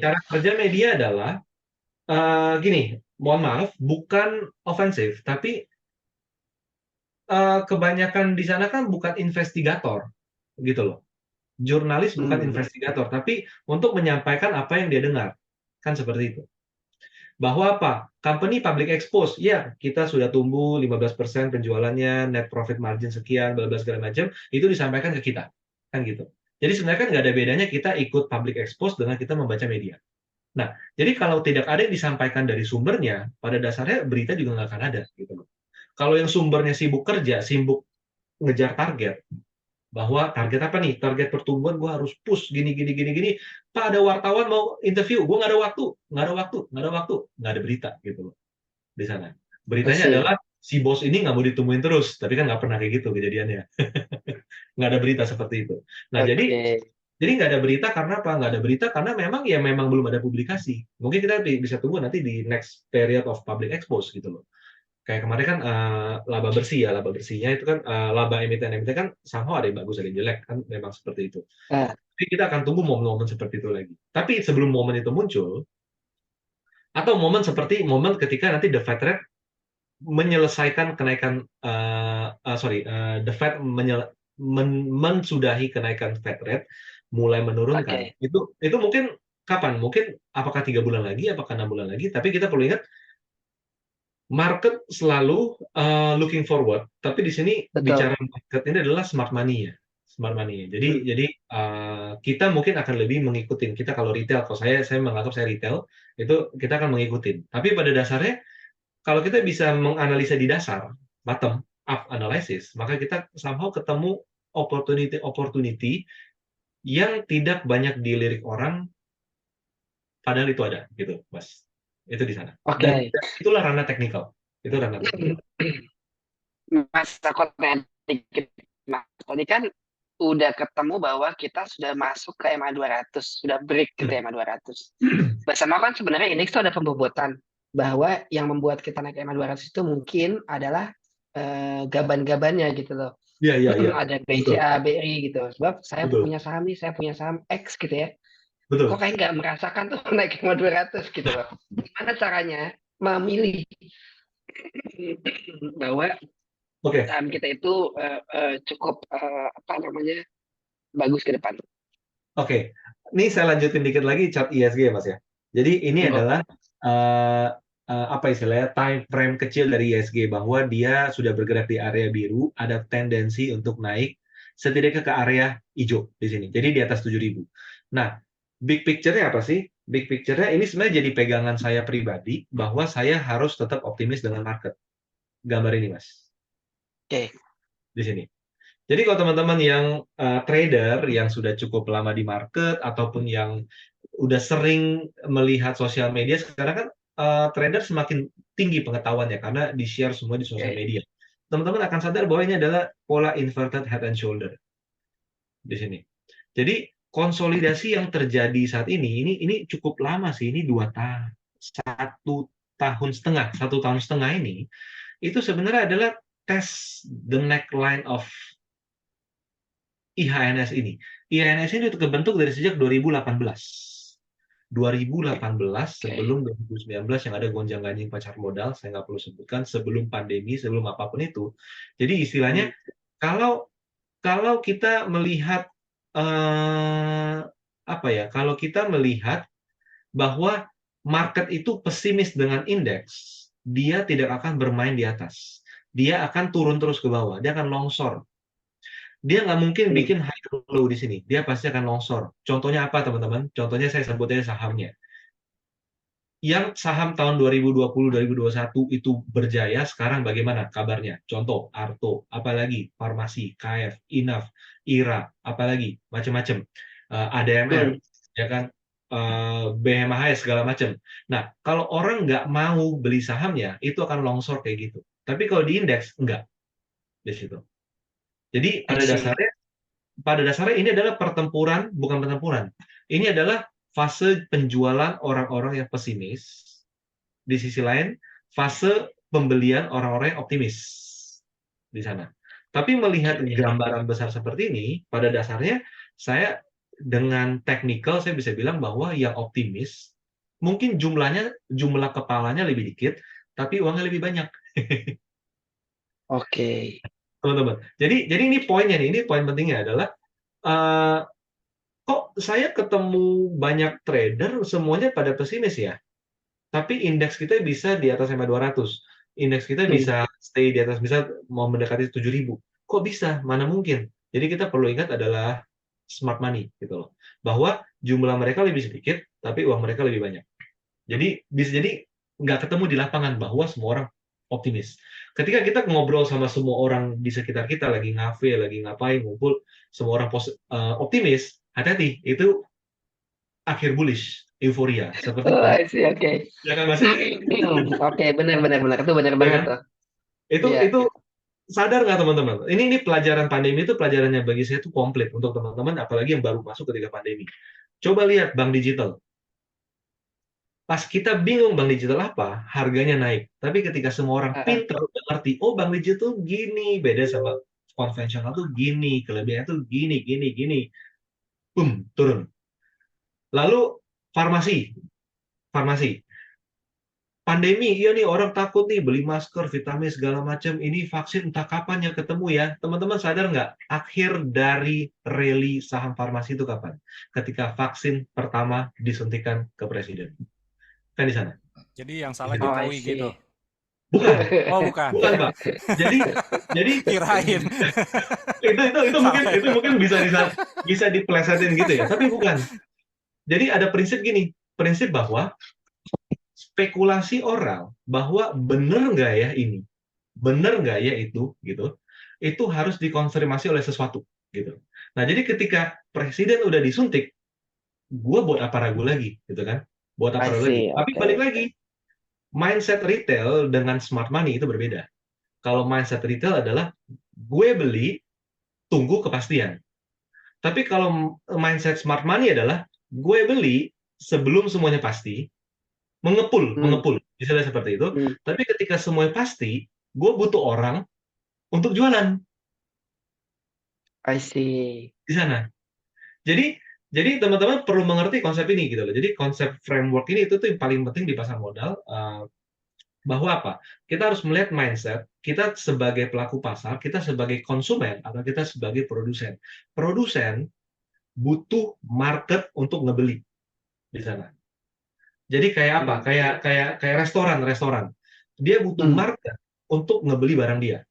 Cara kerja media adalah gini, mohon maaf, bukan ofensif, tapi kebanyakan di sana kan bukan investigator, gitu loh. Jurnalis bukan investigator, tapi untuk menyampaikan apa yang dia dengar, kan seperti itu. Bahwa apa? Company public expose, ya kita sudah tumbuh 15% penjualannya, net profit margin sekian, bla bla segala macam, itu disampaikan ke kita, kan gitu. Jadi sebenarnya kan nggak ada bedanya kita ikut public expose dengan kita membaca media. Nah, jadi kalau tidak ada yang disampaikan dari sumbernya, pada dasarnya berita juga nggak akan ada, gitu loh. Kalau yang sumbernya sibuk kerja, sibuk ngejar target, bahwa target apa nih? Target pertumbuhan gue harus push gini. Pak, ada wartawan mau interview, gue nggak ada waktu, nggak ada berita gitu loh di sana. Beritanya adalah si bos ini nggak mau ditemuin terus, tapi kan nggak pernah kayak gitu kejadiannya. Nggak ada berita seperti itu. Nah, jadi nggak ada berita karena apa? Nggak ada berita karena memang belum ada publikasi. Mungkin kita bisa tunggu nanti di next period of public expose gitu loh. Kayak kemarin kan laba bersihnya itu kan laba emiten kan somehow ada yang bagus ada yang jelek kan, memang seperti itu. Jadi kita akan tunggu momen-momen seperti itu lagi. Tapi sebelum momen itu muncul, atau momen seperti momen ketika nanti the Fed rate menyelesaikan kenaikan the Fed mensudahi kenaikan Fed rate, mulai menurunkan. Itu mungkin kapan? Mungkin apakah 3 bulan lagi, apakah 6 bulan lagi? Tapi kita perlu ingat market selalu looking forward, tapi di sini bicara market ini adalah smart money ya. Jadi kita mungkin akan lebih mengikuti. Kita kalau retail, kalau saya menganggap saya retail, itu kita akan mengikuti. Tapi pada dasarnya kalau kita bisa menganalisa di dasar, bottom up analysis, maka kita somehow ketemu opportunity yang tidak banyak dilirik orang, padahal itu ada gitu, Mas. Itu di sana. Dan itulah ranah teknikal. Itu ranah teknikal. Mas, aku tanya dikit, Mas. Tadi kan udah ketemu bahwa kita sudah masuk ke EMA 200, sudah break ke EMA 200. Bersama kan sebenarnya indeks itu ada pembobotan bahwa yang membuat kita naik EMA 200 itu mungkin adalah gaban-gabannya gitu loh. Iya. Ada BCA, BRI gitu. Sebab saya punya saham nih, saya punya saham X gitu ya. Betul. Kok kayak nggak merasakan tuh naik EMA 200 gitu loh. Gimana caranya memilih bahwa saham kita itu cukup bagus ke depan. Ini saya lanjutin dikit lagi chart IHSG ya, Mas ya. Jadi ini adalah istilahnya time frame kecil dari IHSG, bahwa dia sudah bergerak di area biru, ada tendensi untuk naik setidaknya ke area hijau di sini. Jadi di atas 7.000. Nah, big picture-nya apa sih? Big picture-nya ini sebenarnya jadi pegangan saya pribadi bahwa saya harus tetap optimis dengan market. Gambar ini, Mas. Di sini. Jadi kalau teman-teman yang trader yang sudah cukup lama di market ataupun yang udah sering melihat sosial media, sekarang kan trader semakin tinggi pengetahuannya karena di-share semua di sosial media. teman-teman akan sadar bahwa ini adalah pola inverted head and shoulder di sini. Jadi konsolidasi yang terjadi saat ini cukup lama sih, ini 2 tahun, 1,5 tahun ini, itu sebenarnya adalah tes the neckline of IHNS ini. IHNS ini terbentuk dari sejak 2018. 2018 sebelum 2019 yang ada gonjang-ganjing pasar modal, saya nggak perlu sebutkan, sebelum pandemi, sebelum apapun itu. Jadi istilahnya kalau kita melihat kalau kita melihat bahwa market itu pesimis dengan indeks, dia tidak akan bermain di atas. Dia akan turun terus ke bawah, dia akan longsor. Dia nggak mungkin bikin high low di sini, dia pasti akan longsor. Contohnya apa, teman-teman? Contohnya saya sebutnya sahamnya. Yang saham tahun 2020-2021 itu berjaya, sekarang bagaimana kabarnya? Contoh, Arto, apalagi Farmasi, KF, Inaf, IRA, apalagi macam-macam, ADMR, ya kan, BMHS segala macam. Nah, kalau orang nggak mau beli sahamnya, itu akan longsor kayak gitu. Tapi kalau di indeks enggak di situ. Jadi pada dasarnya ini adalah pertempuran, bukan pertempuran. Ini adalah fase penjualan orang-orang yang pesimis. Di sisi lain, fase pembelian orang-orang yang optimis di sana. Tapi melihat gambaran besar seperti ini, pada dasarnya saya dengan teknikal saya bisa bilang bahwa yang optimis mungkin jumlah kepalanya lebih dikit, tapi uangnya lebih banyak. Oke. Teman-teman. Jadi ini poinnya nih, ini poin pentingnya adalah kok saya ketemu banyak trader semuanya pada pesimis ya, tapi indeks kita bisa di atas 200, indeks kita bisa stay di atas, bisa mau mendekati 7.000. Kok bisa? Mana mungkin? Jadi kita perlu ingat adalah smart money gitu loh, bahwa jumlah mereka lebih sedikit, tapi uang mereka lebih banyak. Jadi bisa jadi nggak ketemu di lapangan bahwa semua orang optimis. Ketika kita ngobrol sama semua orang di sekitar kita, lagi ngafe, lagi ngapain, ngumpul, semua orang optimis, hati-hati, itu akhir bullish, euforia. Seperti Oke. ya kan Mas? Oke, benar itu benar Ya banget kan? tuh. Itu Iya. sadar nggak teman-teman? Ini pelajaran pandemi itu pelajarannya bagi saya itu komplit untuk teman-teman, apalagi yang baru masuk ketika pandemi. Coba lihat bank digital. Pas kita bingung bank digital apa, harganya naik. Tapi ketika semua orang pintar udah ngerti, oh bank digital gini, beda sama konvensional tuh gini, kelebihannya tuh gini. Boom, turun. Lalu farmasi. Pandemi, iya nih orang takut nih beli masker, vitamin segala macam. Ini vaksin entah kapan yang ketemu ya. Teman-teman sadar nggak? Akhir dari rally saham farmasi itu kapan? Ketika vaksin pertama disuntikan ke presiden. Kan di sana. Jadi yang salah Jokowi gitu. Bukan. Oh, bukan. Bukan, Pak. Jadi kirain. itu mungkin bisa dipelesetin gitu ya, tapi bukan. Jadi ada prinsip gini, prinsip bahwa spekulasi orang bahwa benar nggak ya ini, benar nggak ya itu, gitu, itu harus dikonfirmasi oleh sesuatu, gitu. Nah, jadi ketika presiden udah disuntik, gue buat apa ragu lagi, gitu kan? Buat apa ragu lagi? Tapi balik lagi, mindset retail dengan smart money itu berbeda. Kalau mindset retail adalah gue beli, tunggu kepastian. Tapi kalau mindset smart money adalah gue beli sebelum semuanya pasti, mengepul, misalnya seperti itu. Tapi ketika semuanya pasti, gue butuh orang untuk jualan. I see. Di sana. Jadi teman-teman perlu mengerti konsep ini gitu loh. Jadi konsep framework ini itu tuh yang paling penting di pasar modal. Bahwa apa? Kita harus melihat mindset kita sebagai pelaku pasar, kita sebagai konsumen, atau kita sebagai produsen. Produsen butuh market untuk ngebeli di sana. Jadi kayak apa? Kayak restoran. Dia butuh market untuk ngebeli barang dia.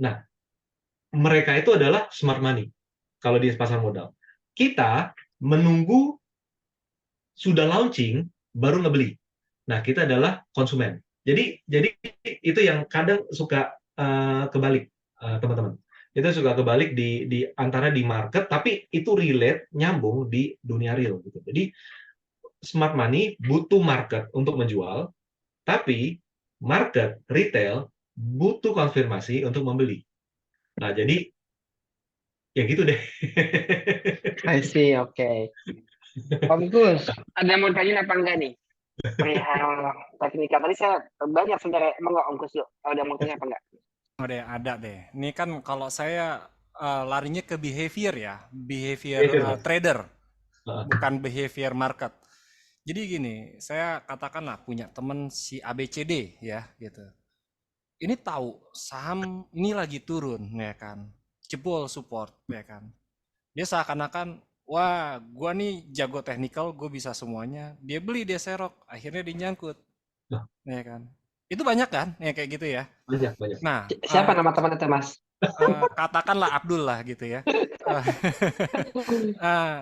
Nah, mereka itu adalah smart money kalau di pasar modal. Kita menunggu sudah launching baru ngebeli. Nah, kita adalah konsumen. Jadi itu yang kadang suka kebalik, teman-teman. Itu suka kebalik di antara di market, tapi itu relate, nyambung di dunia real. Gitu. Jadi smart money butuh market untuk menjual, tapi market retail butuh konfirmasi untuk membeli. Nah, jadi ya gitu deh. I see, oke. Om Gus, ada yang mau tanyain apa enggak nih? Perihal teknikal tadi saya banyak sebenarnya. Emang nggak Om Gus yuk? Ada yang mau tanya apa enggak? Ada deh. Ini kan kalau saya larinya ke behavior ya, behavior Behavior, Mas. trader, Heeh. bukan behavior market. Jadi gini, saya katakanlah punya temen si ABCD ya gitu. Ini tahu saham ini lagi turun ya kan, jebol support ya kan. Dia seakan-akan, wah gua nih jago technical, gue bisa semuanya. Dia beli, dia serok, akhirnya dia nyangkut Nah, ya kan. Itu banyak kan ya kayak gitu ya. banyak. Nah, Siapa nama teman itu, Mas? katakanlah Abdul lah gitu ya. Eh,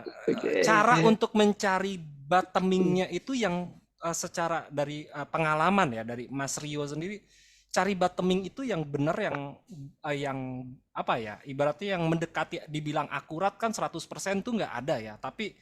cara Oke. untuk mencari bottomingnya itu yang secara dari pengalaman ya dari Mas Rio sendiri, cari bottoming itu yang benar yang apa ya, ibaratnya yang mendekati dibilang akurat kan 100% tuh nggak ada ya, tapi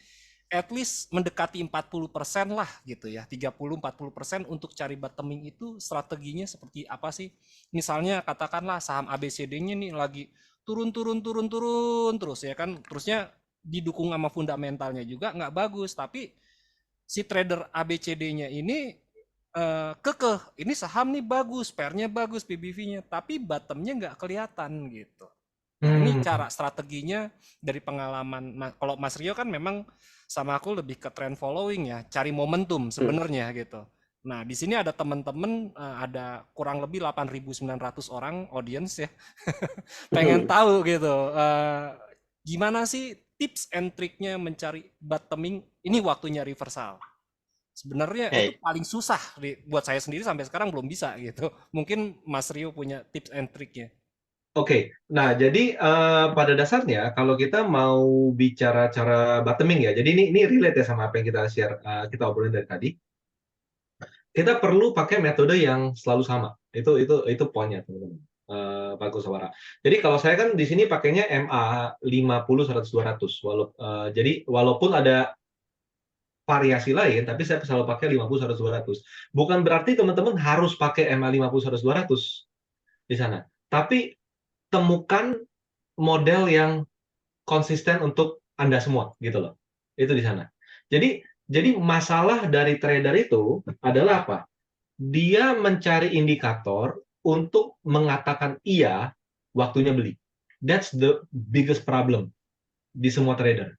at least mendekati 40% lah gitu ya, 30-40% untuk cari bottoming itu strateginya seperti apa sih? Misalnya katakanlah saham ABCD-nya nih lagi turun terus ya kan, terusnya didukung sama fundamentalnya juga nggak bagus, tapi si trader ABCD-nya ini kekeh, ini saham nih bagus, pair-nya bagus, PBV-nya, tapi bottomnya nggak kelihatan gitu. Nah ini cara strateginya dari pengalaman. Kalau Mas Rio kan memang sama aku lebih ke trend following ya, cari momentum sebenarnya gitu. Nah di sini ada teman-teman, ada kurang lebih 8.900 orang audience ya, pengen tahu gitu, gimana sih tips and triknya mencari bottoming, ini waktunya reversal. Sebenarnya itu Oke. paling susah buat saya sendiri sampai sekarang belum bisa gitu. Mungkin Mas Rio punya tips and triknya. Oke, nah jadi pada dasarnya kalau kita mau bicara cara bottoming ya, jadi ini relate ya sama apa yang kita share, kita obrolin dari tadi. Kita perlu pakai metode yang selalu sama. Itu poinnya teman-teman. Pak Guswara. Jadi kalau saya kan di sini pakainya MA 50 100 200. Jadi walaupun ada variasi lain, tapi saya selalu pakai 50 100 200. Bukan berarti teman-teman harus pakai MA 50 100 200 di sana. Tapi temukan model yang konsisten untuk Anda semua gitu loh. Itu di sana. Jadi masalah dari trader itu adalah apa? Dia mencari indikator untuk mengatakan iya waktunya beli. That's the biggest problem di semua trader.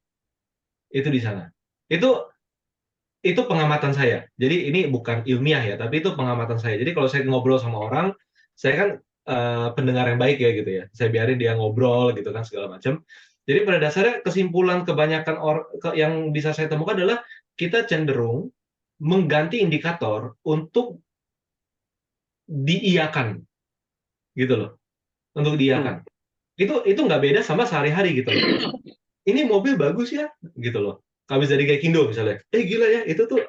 Itu di sana. Itu pengamatan saya. Jadi ini bukan ilmiah ya, tapi itu pengamatan saya. Jadi kalau saya ngobrol sama orang, saya kan pendengar yang baik ya gitu ya. Saya biarin dia ngobrol gitu kan segala macam. Jadi pada dasarnya kesimpulan kebanyakan yang bisa saya temukan adalah kita cenderung mengganti indikator untuk diiyakan gitu loh, untuk diiyakan. Itu nggak beda sama sehari-hari gitu loh. Ini mobil bagus ya gitu loh. Habis dari Gaikindo misalnya, gila ya itu tuh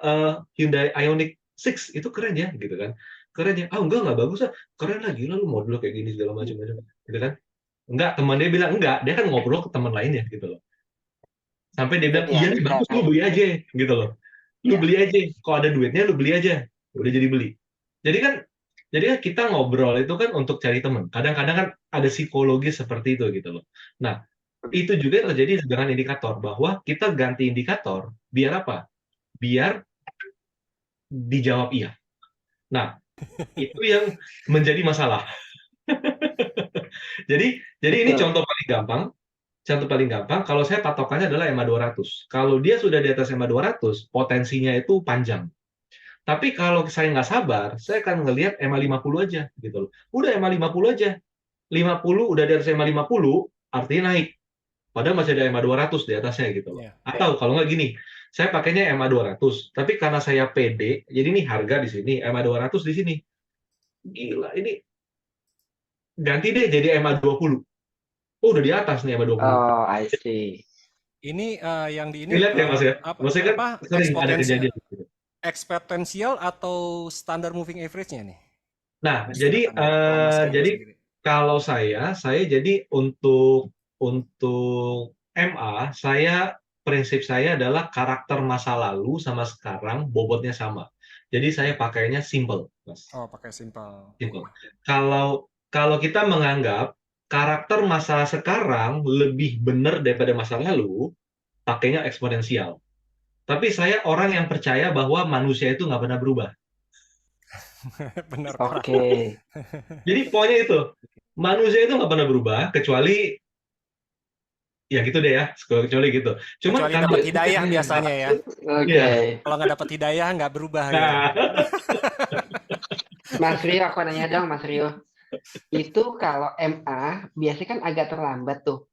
Hyundai Ioniq 6 itu keren ya gitu kan, keren ya. Enggak bagus ah, keren lah, gila lu model kayak gini segala macam gitu kan. Enggak, teman dia bilang enggak, dia kan ngobrol ke teman lainnya gitu loh, sampai dia bilang Jadi iya nih Anda bagus, lu kayak beli aja gitu loh, lu ya. beli aja, kalau ada duitnya lu beli aja, udah jadi beli. Jadi kan kita ngobrol itu kan untuk cari teman, kadang-kadang kan ada psikologi seperti itu gitu loh. Nah, itu juga terjadi dengan indikator, bahwa kita ganti indikator biar apa? Biar dijawab iya. Nah, itu yang menjadi masalah. Jadi ini Betul. contoh paling gampang. Contoh paling gampang, kalau saya patokannya adalah EMA 200. Kalau dia sudah di atas EMA 200, potensinya itu panjang. Tapi kalau saya nggak sabar, saya akan ngelihat EMA 50 aja gitu loh. Udah EMA 50 aja. 50 udah di atas EMA 50, artinya naik. Padahal masih ada EMA 200 di atasnya gitu loh. Ya. Atau kalau nggak gini, saya pakainya EMA 200, tapi karena saya pede, jadi ini harga di sini, EMA 200 di sini. Gila, ini ganti deh jadi EMA 20. Oh, udah di atas nih EMA 20. Oh, I see. Ini yang di ini Relate ya Mas ya? apa Maksudnya kan sering ada kejadian gitu. eksponensial atau standar moving average-nya nih? Nah, Silakan kalau Mas Rio jadi sendiri. kalau saya jadi untuk MA, prinsip saya adalah karakter masa lalu sama sekarang bobotnya sama. Jadi saya pakainya simple. Mas. Oh, pakai simple. Simple. Kalau kita menganggap karakter masa sekarang lebih benar daripada masa lalu, pakainya eksponensial. Tapi saya orang yang percaya bahwa manusia itu nggak pernah berubah. Benar, Pak. Oke. Jadi poinnya itu, manusia itu nggak pernah berubah, kecuali ya gitu deh ya, kecuali gitu. Cuman Kecuali kalau dapat hidayah biasanya ya. Oke. ya, Kalau nggak dapat hidayah nggak berubah gitu. nah, Mas Rio, aku nanya dong, Mas Rio. Itu kalau MA biasanya kan agak terlambat tuh.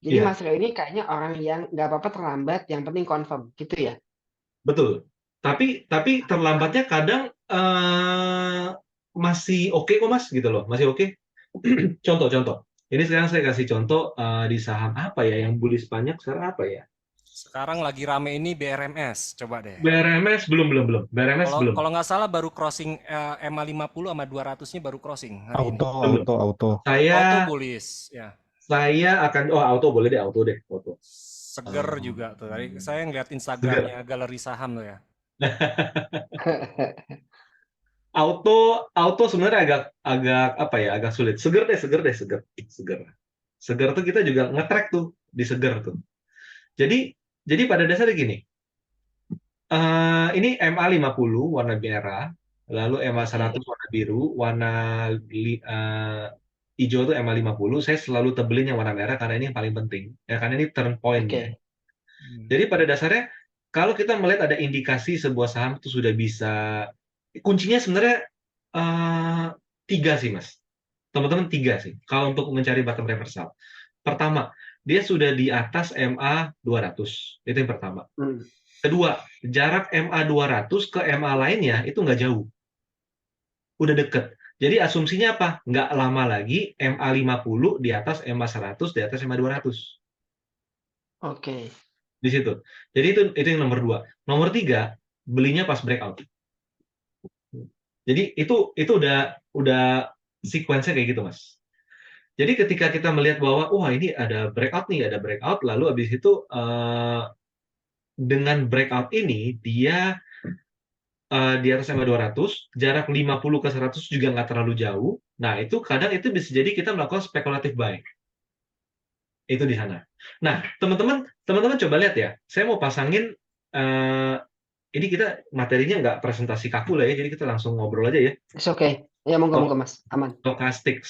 Jadi iya, Mas Rio ini kayaknya orang yang nggak apa-apa terlambat, yang penting confirm, gitu ya? betul. Tapi terlambatnya kadang masih oke kok Mas, gitu loh, masih oke. Contoh-contoh. Ini sekarang saya kasih contoh di saham apa ya yang bullish banyak sekarang apa ya? Sekarang lagi rame ini BRMS, coba deh. BRMS belum. BRMS Kalau belum. kalau nggak salah baru crossing MA 50 sama 200-nya baru crossing hari ini. Belum. Auto. Auto Saya bullish ya. akan auto boleh deh, auto deh, auto. Seger juga tuh. Tadi saya ngeliat Seger. Instagramnya galeri saham tuh ya. Auto sebenarnya agak apa ya, agak sulit. Seger. Seger tuh kita juga nge-track tuh di seger tuh. Jadi pada dasarnya gini, ini MA 50 warna merah, lalu MA 100 warna biru, warna hijau tuh MA 50. Saya selalu tebelin yang warna merah karena ini yang paling penting. Ya, karena ini turn point ya. Oke. Jadi pada dasarnya kalau kita melihat ada indikasi sebuah saham itu sudah bisa, kuncinya sebenarnya tiga sih Mas. Teman-teman tiga sih. Kalau untuk mencari bottom reversal. Pertama, dia sudah di atas MA 200. Itu yang pertama. Hmm. Kedua, jarak MA 200 ke MA lainnya itu nggak jauh. Udah deket. Jadi asumsinya apa? Nggak lama lagi MA 50 di atas MA 100, di atas MA 200. Oke. Di situ. Jadi itu yang nomor dua. Nomor tiga, belinya pas breakout. Jadi itu udah sequence-nya kayak gitu, Mas. Jadi ketika kita melihat bahwa wah ini ada breakout nih, ada breakout, lalu habis itu dengan breakout ini dia di atas MA 200, jarak 50 ke 100 juga nggak terlalu jauh. Nah, itu kadang itu bisa jadi kita melakukan spekulatif buy. Itu di sana. Nah, teman-teman coba lihat ya. Saya mau pasangin ini kita materinya nggak presentasi kaku lah ya, jadi kita langsung ngobrol aja ya. It's okay. Ya, monggo Mas. Aman. Stokastik.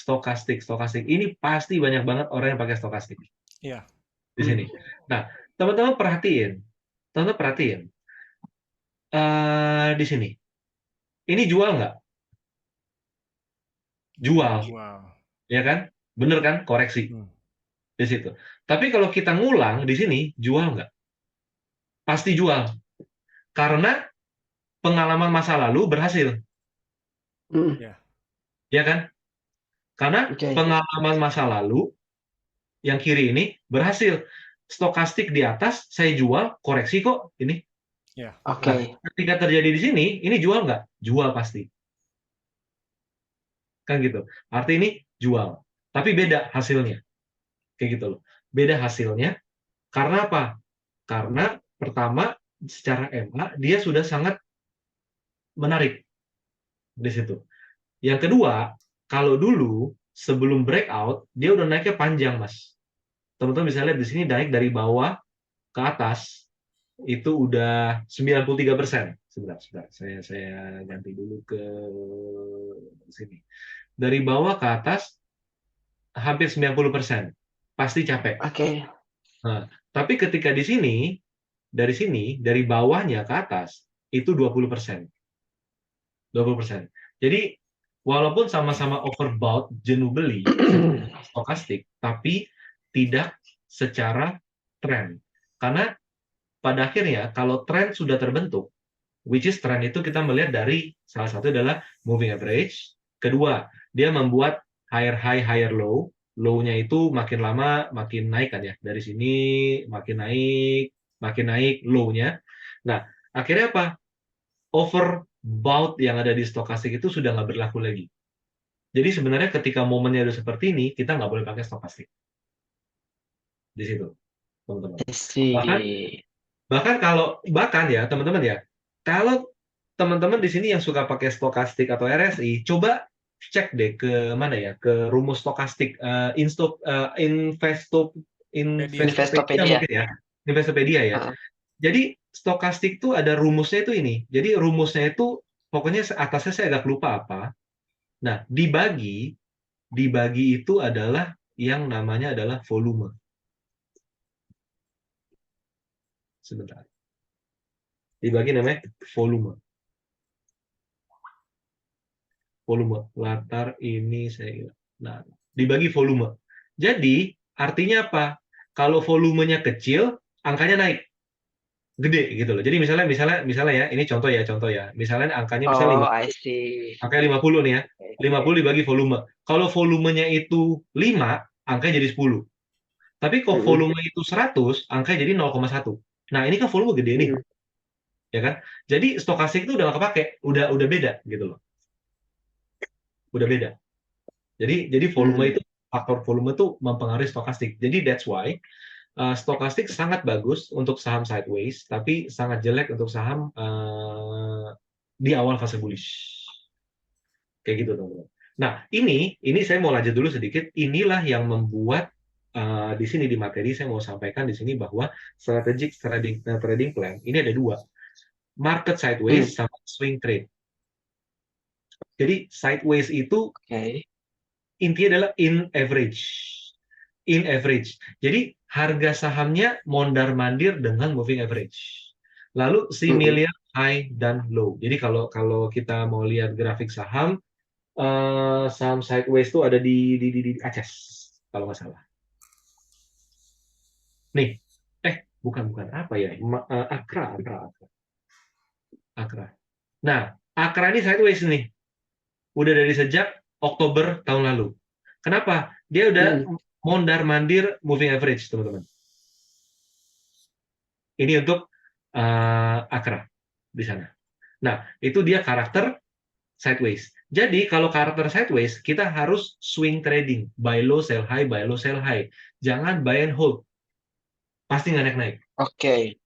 Ini pasti banyak banget orang yang pakai stokastik Iya. di sini. Nah, teman-teman perhatiin. Di sini. Ini jual nggak? Jual, Wow. ya kan? Bener kan? Koreksi di situ. Tapi kalau kita ngulang di sini, jual nggak? Pasti jual. Karena pengalaman masa lalu berhasil. Ya kan? Karena pengalaman masa lalu yang kiri ini berhasil. Stokastik di atas, saya jual, koreksi kok ini. Oke. Nah, ketika terjadi di sini, ini jual nggak? Jual pasti. Kan gitu. Arti ini jual. Tapi beda hasilnya. Kayak gitu loh. Beda hasilnya. Karena apa? Karena pertama, secara MA, dia sudah sangat menarik di situ. Yang kedua, kalau dulu sebelum breakout, dia udah naiknya panjang, Mas. Teman-teman bisa lihat di sini naik dari bawah ke atas itu udah 93%. Sebentar. Saya ganti dulu ke sini. Dari bawah ke atas hampir 90%. Pasti capek. Oke. Nah, tapi ketika di sini, dari bawahnya ke atas itu 20%. 20%. Jadi walaupun sama-sama overbought, jenuh beli, stokastik, tapi tidak secara tren. Karena pada akhirnya kalau tren sudah terbentuk, which is tren itu kita melihat dari salah satu adalah moving average, kedua dia membuat higher high, higher low, low-nya itu makin lama makin naik kan ya, dari sini makin naik low-nya. Nah, akhirnya apa? Overbought yang ada di stokastik itu sudah nggak berlaku lagi. Jadi sebenarnya ketika momennya udah seperti ini, kita nggak boleh pakai stokastik. Di situ, teman-teman. Bahkan ya teman-teman ya, kalau teman-teman di sini yang suka pakai stokastik atau RSI, coba cek deh ke mana ya, ke rumus stokastik Investopedia Investopedia. mungkin ya, Investopedia ya. Heeh. Jadi stokastik itu ada rumusnya itu ini. Jadi rumusnya itu pokoknya atasnya saya agak lupa apa. Nah, dibagi itu adalah yang namanya adalah volume. Sebentar. Dibagi namanya volume. Volume. Latar ini saya. Nah, dibagi volume. Jadi, artinya apa? Kalau volumenya kecil, angkanya naik. Gede gitu loh. Jadi misalnya ya, ini contoh ya. Misalnya angkanya misalnya Oh, 5, I see. angkanya 50 nih ya. Oke. 50 dibagi volume. Kalau volumenya itu 5, angkanya jadi 10. Tapi kalau Mm-mm. volume itu 100, angkanya jadi 0,1. Nah, ini kan volume gede nih, Mm-mm. ya kan? Jadi stokastik itu udah nggak kepake, udah beda gitu loh. Udah beda. Jadi volume itu, faktor volume itu mempengaruhi stokastik. Jadi that's why stokastik sangat bagus untuk saham sideways, tapi sangat jelek untuk saham di awal fase bullish. Kayak gitu teman-teman. Nah, ini saya mau lanjut dulu sedikit. Inilah yang membuat di sini di materi saya mau sampaikan di sini bahwa strategic trading plan ini ada dua, market sideways sama swing trade. Jadi sideways itu Oke. intinya adalah in average. In average. Jadi harga sahamnya mondar-mandir dengan moving average. Lalu similar high dan low. Jadi kalau kita mau lihat grafik saham, saham sideways itu ada di Aceh kalau nggak salah. Nih, bukan apa ya? Akra. Nah, Akra ini sideways nih. Udah dari sejak Oktober tahun lalu. Kenapa? Dia udah mondar-mandir moving average, teman-teman. Ini untuk Akra di sana. Nah, itu dia karakter sideways. Jadi kalau karakter sideways, kita harus swing trading, buy low, sell high, buy low, sell high. Jangan buy and hold. Pasti nggak naik-naik. Oke.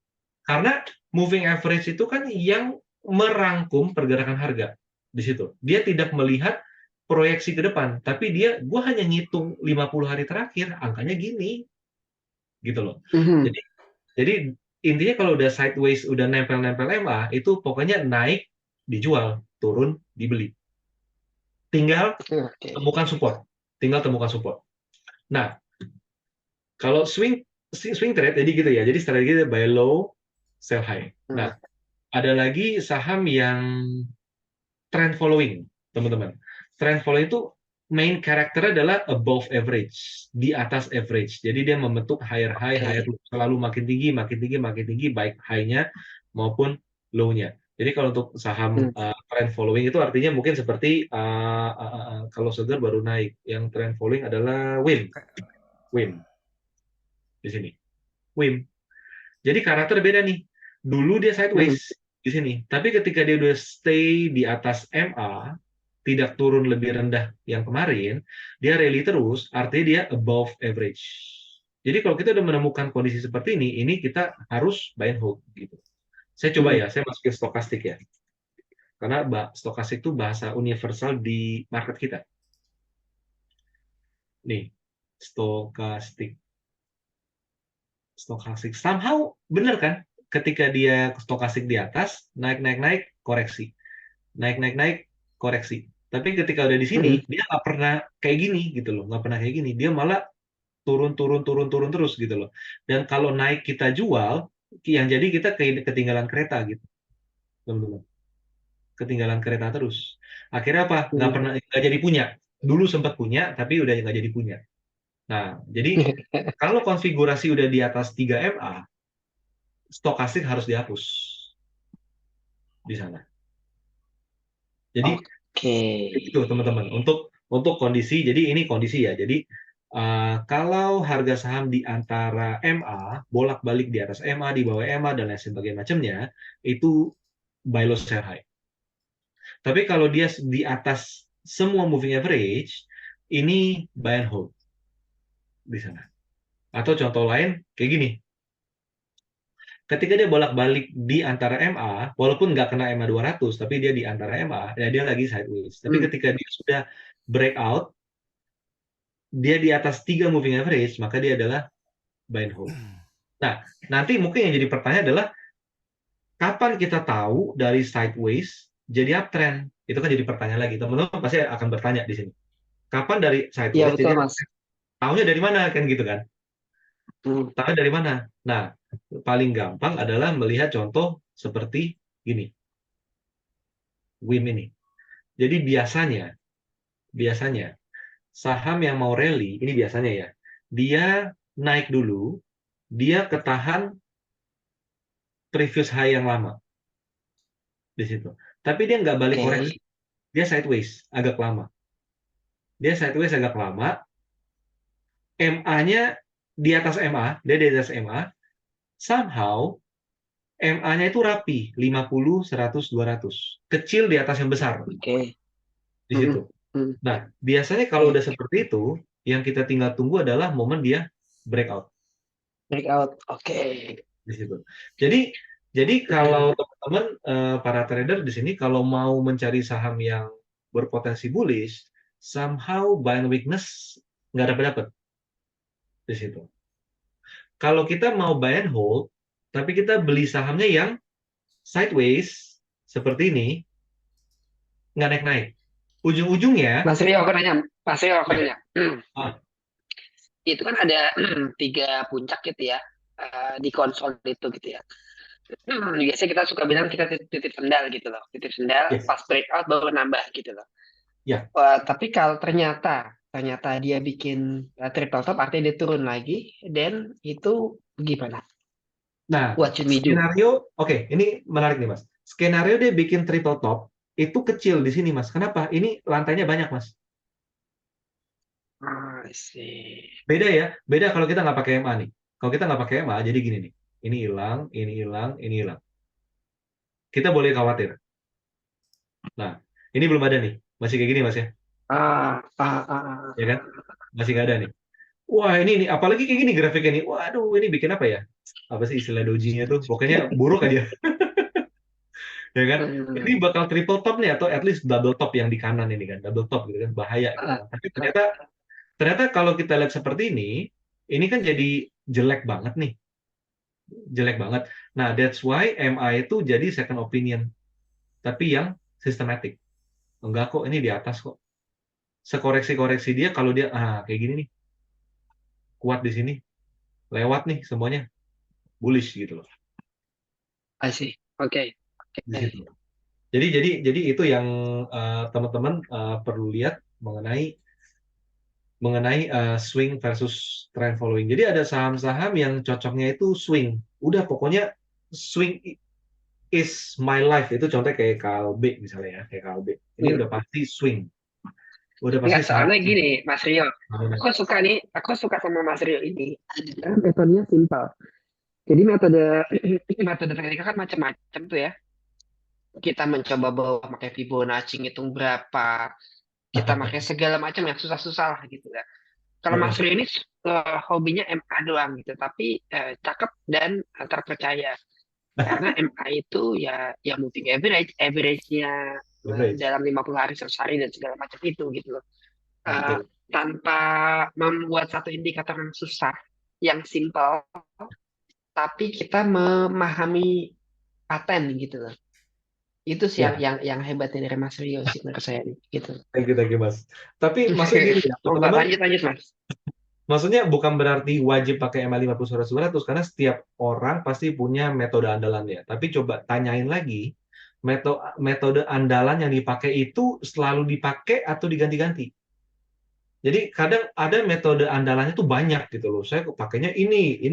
Karena moving average itu kan yang merangkum pergerakan harga di situ. Dia tidak melihat proyeksi ke depan, tapi gue hanya ngitung 50 hari terakhir, angkanya gini. Gitu loh. Jadi intinya kalau udah sideways, udah nempel-nempel MA, itu pokoknya naik, dijual, turun, dibeli. Tinggal temukan support. Nah, kalau swing trade jadi gitu ya. Jadi strategi buy low, sell high. Nah, ada lagi saham yang trend following, teman-teman. Trend following itu main karakternya adalah above average, di atas average. Jadi dia membentuk higher high, higher low, selalu makin tinggi, baik high-nya maupun low-nya. Jadi kalau untuk saham trend following itu artinya mungkin seperti kalau Seger baru naik, yang trend following adalah WIM di sini. WIM. Jadi karakter beda nih. Dulu dia sideways di sini, tapi ketika dia udah stay di atas MA, tidak turun lebih rendah yang kemarin, dia rally terus, artinya dia above average. Jadi kalau kita udah menemukan kondisi seperti ini kita harus buy and hold gitu. Saya coba ya, saya masukin stokastik ya. Karena stokastik itu bahasa universal di market kita. Nih, stokastik. Somehow bener kan? Ketika dia stokastik di atas, naik, koreksi. Naik, koreksi. Tapi ketika udah di sini, dia nggak pernah kayak gini gitu loh. Nggak pernah kayak gini. Dia malah turun terus gitu loh. Dan kalau naik kita jual, yang jadi kita ketinggalan kereta gitu. Teman-teman. Ketinggalan kereta terus. Akhirnya apa? Nggak jadi punya. Dulu sempat punya, tapi udah nggak jadi punya. Nah, jadi kalau konfigurasi udah di atas 3 MA, stokastik harus dihapus di sana. Jadi itu teman-teman untuk kondisi. Jadi ini kondisi ya. Jadi kalau harga saham di antara MA bolak-balik di atas MA, di bawah MA dan lain sebagainya macamnya, itu buy low sell high. Tapi kalau dia di atas semua moving average, ini buy and hold di sana. Atau contoh lain kayak gini. Ketika dia bolak-balik di antara MA, walaupun nggak kena MA 200, tapi dia di antara MA, ya dia lagi sideways. Tapi Hmm. ketika dia sudah breakout, dia di atas 3 moving average, maka dia adalah buy and hold. Nah, nanti mungkin yang jadi pertanyaan adalah, kapan kita tahu dari sideways jadi uptrend? Itu kan jadi pertanyaan lagi. Teman-teman pasti akan bertanya di sini. Kapan dari Iya sideways betul jadi Mas. uptrend? Tahunya dari mana kan gitu kan? Hmm. Tahu dari mana? Nah, paling gampang adalah melihat contoh seperti gini. WIM ini. Jadi biasanya saham yang mau rally, ini biasanya ya, dia naik dulu, dia ketahan previous high yang lama di situ. Tapi dia nggak balik Oke. koreksi, dia sideways agak lama. Dia sideways agak lama, MA-nya di atas MA, dia di atas MA, somehow MA-nya itu rapi, 50, 100, 200. Kecil di atas yang besar Oke. di Hmm. situ. Hmm. Nah, biasanya kalau Oke. udah seperti itu, yang kita tinggal tunggu adalah momen dia breakout Breakout. Oke. di situ. Jadi kalau teman-teman para trader di sini kalau mau mencari saham yang berpotensi bullish, somehow buying weakness nggak dapat di situ. Kalau kita mau buy and hold, tapi kita beli sahamnya yang sideways seperti ini, nggak naik-naik. Ujung-ujungnya, Mas Rio, aku nanya. Mas Rio, aku ya, nanya. ah, Itu kan ada 3 puncak gitu ya di konsol itu gitu ya. Biasanya kita suka bilang kita titip sendal gitu loh. Titip sendal yes, pas breakout baru nambah gitu loh. ya. Tapi kalau ternyata dia bikin triple top artinya dia turun lagi, dan itu gimana? Nah, What should we do? skenario, oke, ini menarik nih Mas. Skenario dia bikin triple top, itu kecil di sini Mas. Kenapa? Ini lantainya banyak Mas. I see. Beda ya, beda kalau kita nggak pakai MA nih. Kalau kita nggak pakai MA, jadi gini nih. Ini hilang, ini hilang, ini hilang. Kita boleh khawatir. Nah, ini belum ada nih. Masih kayak gini Mas ya. Ya kan? Masih nggak ada nih. Wah, ini apalagi kayak gini grafiknya nih. Waduh, ini bikin apa ya? Apa sih istilah dojinya tuh? Pokoknya buruk aja. Ya kan? Ini bakal triple top nih atau at least double top yang di kanan ini kan. Double top gitu kan. Bahaya gitu kan. Tapi ternyata kalau kita lihat seperti ini kan jadi jelek banget nih. Jelek banget. Nah, that's why MA itu jadi second opinion. Tapi yang systematic. Enggak kok, ini di atas kok. Sekoreksi-koreksi dia kalau dia kayak gini nih. Kuat di sini. Lewat nih semuanya. Bullish gitu loh. I see. Oke. Di situ. Jadi itu yang teman-teman perlu lihat mengenai swing versus trend following. Jadi ada saham-saham yang cocoknya itu swing. Udah pokoknya swing is my life. Itu contohnya kayak KLB misalnya ya, kayak KLB. Ini udah pasti swing. Udah pasti Nggak, soalnya saham. gini, Mas Rio. Aku suka sama Mas Rio ini. Metodenya simpel. Jadi metode teknikal kan macam-macam tuh ya. Kita mencoba bawa pakai Fibonacci, ngitung berapa. Kita pakai segala macam yang susah-susah lah gitu ya. Kalau Mas Rio ini hobinya MA doang gitu, tapi cakep dan terpercaya. Karena MA itu ya moving average-nya dalam 50 hari, 100 hari dan segala macam itu gitu loh. Betul. Tanpa membuat satu indikator yang susah, yang simple, tapi kita memahami paten gitu loh. Itu sih Ya, yang hebatnya dari Mas Rio sih menurut saya nih, gitu. thank you Mas. Tapi maksudnya gini ya, Oh, Mbak, teman-teman, lanjut Mas. maksudnya bukan berarti wajib pakai MA 50 100 karena setiap orang pasti punya metode andalannya. Tapi coba tanyain lagi, metode andalan yang dipakai itu selalu dipakai atau diganti-ganti. Jadi kadang ada metode andalannya tuh banyak gitu loh. Saya pakainya ini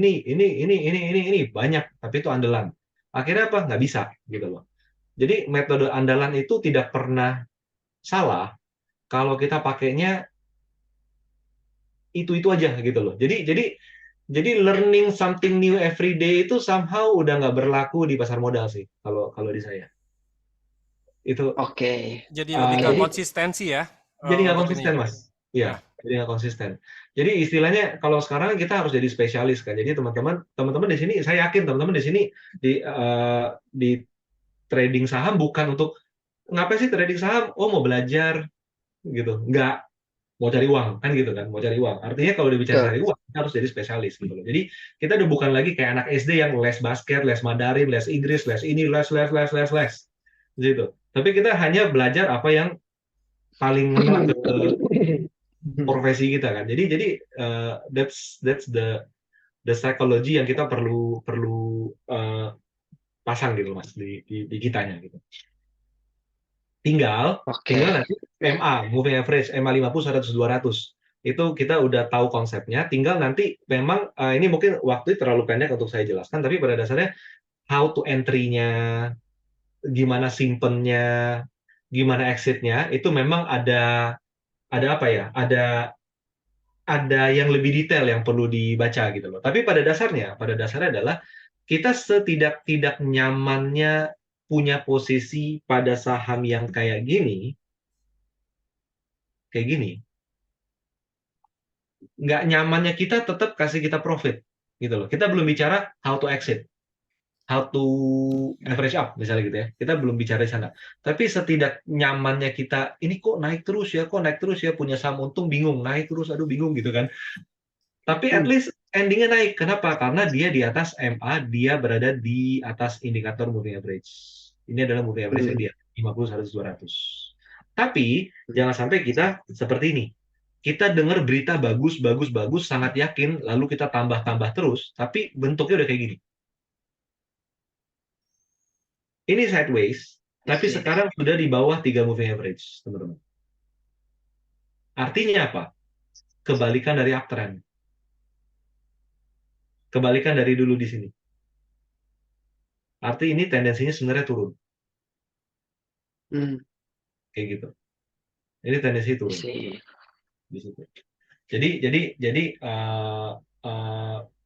banyak, tapi itu andalan. Akhirnya apa? Nggak bisa gitu loh. Jadi metode andalan itu tidak pernah salah kalau kita pakainya itu aja gitu loh. Jadi learning something new every day itu somehow udah nggak berlaku di pasar modal sih kalau di saya. Itu Oke. Jadi lebih ke Jadi konsistensi ya jadi nggak untuk ini konsisten ya. Mas. Iya, jadi nggak konsisten. Jadi istilahnya kalau sekarang kita harus jadi spesialis kan. Jadi teman-teman di sini, saya yakin teman-teman di sini di trading saham bukan untuk ngapain sih trading saham? Oh mau belajar gitu. Enggak, mau cari uang kan gitu kan, mau cari uang. Artinya kalau udah bicara Betul. cari uang, kita harus jadi spesialis gitu loh. Jadi kita udah bukan lagi kayak anak SD yang les basket, les Mandarin, les Inggris, les ini, les gitu. Tapi kita hanya belajar apa yang paling ngena ke profesi kita kan. Jadi that's the psychology yang kita perlu pasang gitu Mas di kitanya gitu. Tinggal Oke. nanti MA, moving average, MA 50, 100, 200. Itu kita udah tahu konsepnya, tinggal nanti memang ini mungkin waktu terlalu pendek untuk saya jelaskan, tapi pada dasarnya how to entry-nya, gimana simpennya, gimana exit-nya, itu memang ada apa ya? Ada yang lebih detail yang perlu dibaca gitu loh. Tapi pada dasarnya adalah kita setidak nyamannya punya posisi pada saham yang kayak gini, nggak nyamannya kita tetap kasih kita profit gitu loh. Kita belum bicara how to exit, how to average up misalnya gitu ya. Kita belum bicara di sana. Tapi setidak nyamannya kita, ini kok naik terus ya, punya saham untung bingung, naik terus, aduh bingung gitu kan. Tapi at least endingnya naik. Kenapa? Karena dia di atas MA, dia berada di atas indikator moving average. Ini adalah moving average dia, 50, 100, 200. Tapi jangan sampai kita seperti ini. Kita dengar berita bagus, sangat yakin, lalu kita tambah terus, tapi bentuknya udah kayak gini. Ini sideways, tapi sekarang sudah di bawah 3 moving average, teman-teman. Artinya apa? Kebalikan dari uptrend. Kebalikan dari dulu di sini. Arti ini tendensinya sebenarnya turun. Kayak gitu. Ini tendensi turun. Di situ. Jadi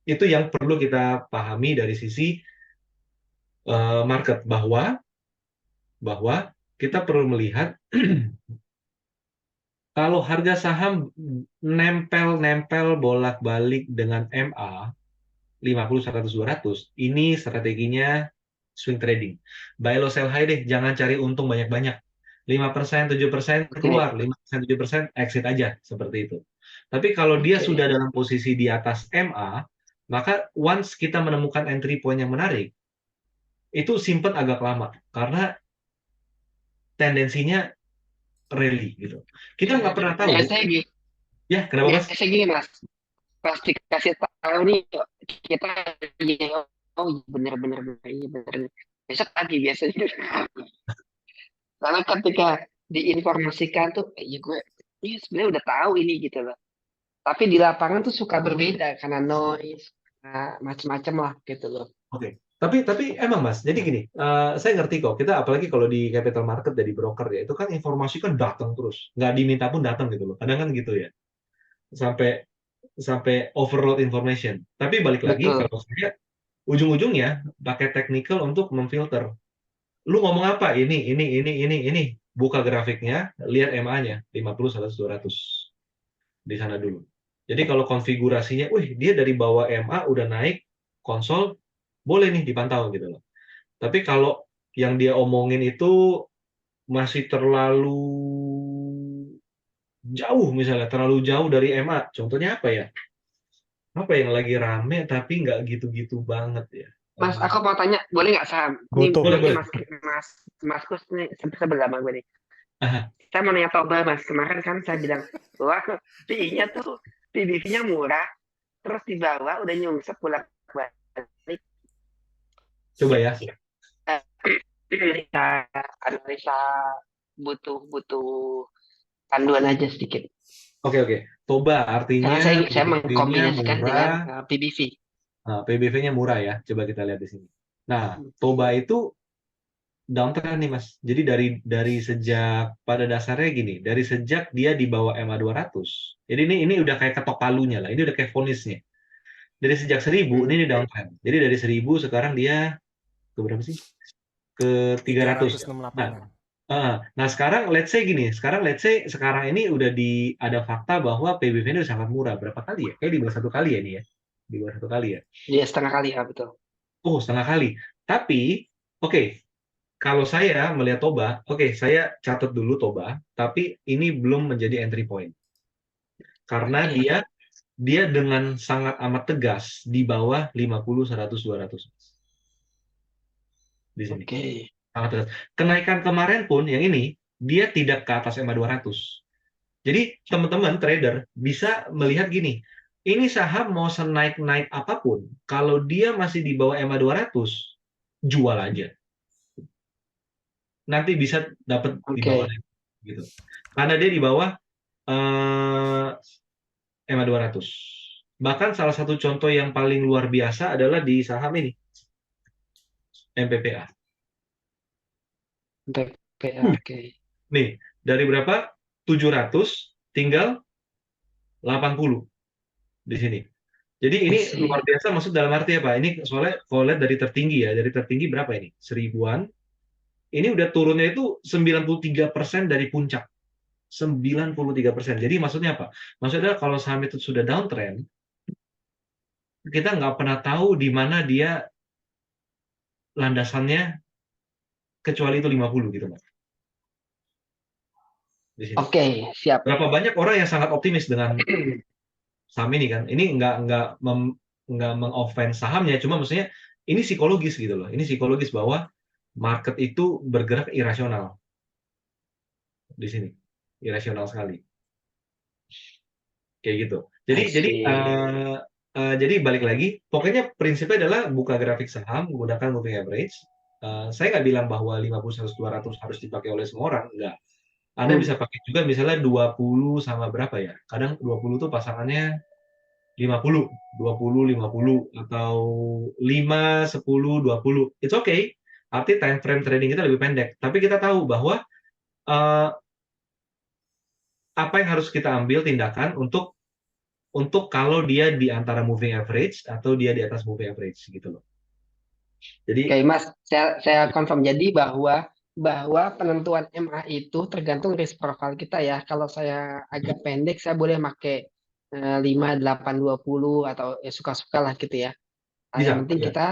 itu yang perlu kita pahami dari sisi market, bahwa kita perlu melihat kalau harga saham nempel bolak-balik dengan MA 50, 100, 200, ini strateginya swing trading. Buy low sell high deh, jangan cari untung banyak-banyak. 5%, 7% keluar, 5%, 7% exit aja, seperti itu. Tapi kalau dia sudah dalam posisi di atas MA, maka once kita menemukan entry point yang menarik, itu simpen agak lama, karena tendensinya rally gitu. Kita nggak pernah tahu. Ya, kenapa Mas? Biasanya gini Mas, pasti kasih tahu nih kita oh bener. Besok pagi biasanya. Karena ketika diinformasikan tuh, ya gue ini sebenarnya udah tahu ini gitu loh. Tapi di lapangan tuh suka berbeda karena noise, macam-macam lah gitu loh. Oke. Tapi emang Mas, jadi gini, saya ngerti kok. Kita apalagi kalau di capital market dari broker ya, itu kan informasi kan datang terus, nggak diminta pun datang gitu loh. Kadang kan gitu ya, sampai overload information. Tapi balik lagi, kalau saya ujung-ujungnya pakai technical untuk memfilter. Lu ngomong apa? Ini. Buka grafiknya, lihat MA-nya 50, 100, 200 di sana dulu. Jadi kalau konfigurasinya, dia dari bawah MA udah naik konsol, boleh nih dipantau gitu loh. Tapi kalau yang dia omongin itu masih terlalu jauh, misalnya terlalu jauh dari MA, contohnya apa ya? Apa yang lagi rame tapi nggak gitu-gitu banget ya? Mas, aku mau tanya, boleh nggak saham? Ini Boleh. Mas Kus nih sebelah sama gue nih. Saya mau nanya Toba Mas, kemarin kan saya bilang, wah PI-nya tuh PBV-nya murah, terus di bawah udah nyungsep bolak-balik. Coba ya. Analisa butuh panduan aja sedikit. Oke. Toba artinya saya mengkombinasikan dengan PBV. PBV-nya murah ya. Coba kita lihat di sini. Nah, Toba itu downtrend nih Mas. Jadi dari sejak pada dasarnya gini, dari sejak dia di bawah MA 200. Jadi ini udah kayak ketok palunya lah. Ini udah kayak vonisnya. Dari sejak 1000 ini downtrend. Jadi dari 1000 sekarang dia ke berapa sih? Ke 300. 368. Nah sekarang let's say gini, sekarang ini udah ada fakta bahwa PBV ini udah sangat murah. Berapa kali ya? Kayak di bawah 1 kali ya ini ya. Di bawah 1 kali ya. Dia setengah kali ya betul. Oh, 1/2 kali. Tapi, oke, kalau saya melihat Toba, oke, saya catat dulu Toba, tapi ini belum menjadi entry point. Karena Oke. dia dengan sangat amat tegas di bawah 50, 100, 200 di sini. Oke. Sangat tegas. Kenaikan kemarin pun yang ini, dia tidak ke atas EMA 200. Jadi teman-teman trader bisa melihat gini, ini saham mau senaik-naik apapun, kalau dia masih di bawah EMA 200, jual aja. Nanti bisa dapat di Oke. bawah gitu. Karena dia di bawah EMA 200. Bahkan salah satu contoh yang paling luar biasa adalah di saham ini, MPPA. PPA. Oke. Nih, dari berapa? 700 tinggal 80 di sini. Jadi ini I see. luar biasa, maksud dalam arti apa? Ini soalnya kalau lihat dari tertinggi ya, dari tertinggi berapa ini? 1000-an. Ini udah turunnya itu 93% dari puncak. 93%. Jadi maksudnya apa? Maksudnya adalah kalau saham itu sudah downtrend, kita nggak pernah tahu di mana dia landasannya kecuali itu 50 gitu, Mas. Di sini. Oke, siap. Berapa banyak orang yang sangat optimis dengan saham ini kan? Ini nggak meng-offense sahamnya, cuma maksudnya ini psikologis gitu loh. Ini psikologis bahwa market itu bergerak irasional di sini, irasional sekali, kayak gitu. Jadi I jadi see. jadi balik lagi, pokoknya prinsipnya adalah buka grafik saham menggunakan moving average. Saya nggak bilang bahwa 50, 100, 200 harus dipakai oleh semua orang, enggak. Anda bisa pakai juga misalnya 20 sama berapa ya? Kadang 20 tuh pasangannya 50, 20, 50 atau 5, 10, 20. It's okay. Arti time frame trading kita lebih pendek. Tapi kita tahu bahwa eh, apa yang harus kita ambil tindakan untuk kalau dia di antara moving average atau dia di atas moving average gitu loh. Jadi Oke, Mas, saya confirm jadi bahwa penentuan MA itu tergantung risk profile kita ya. Kalau saya agak pendek, saya boleh pakai 5, 8, 20 atau ya suka-suka lah gitu ya. Yang bisa, penting ya. kita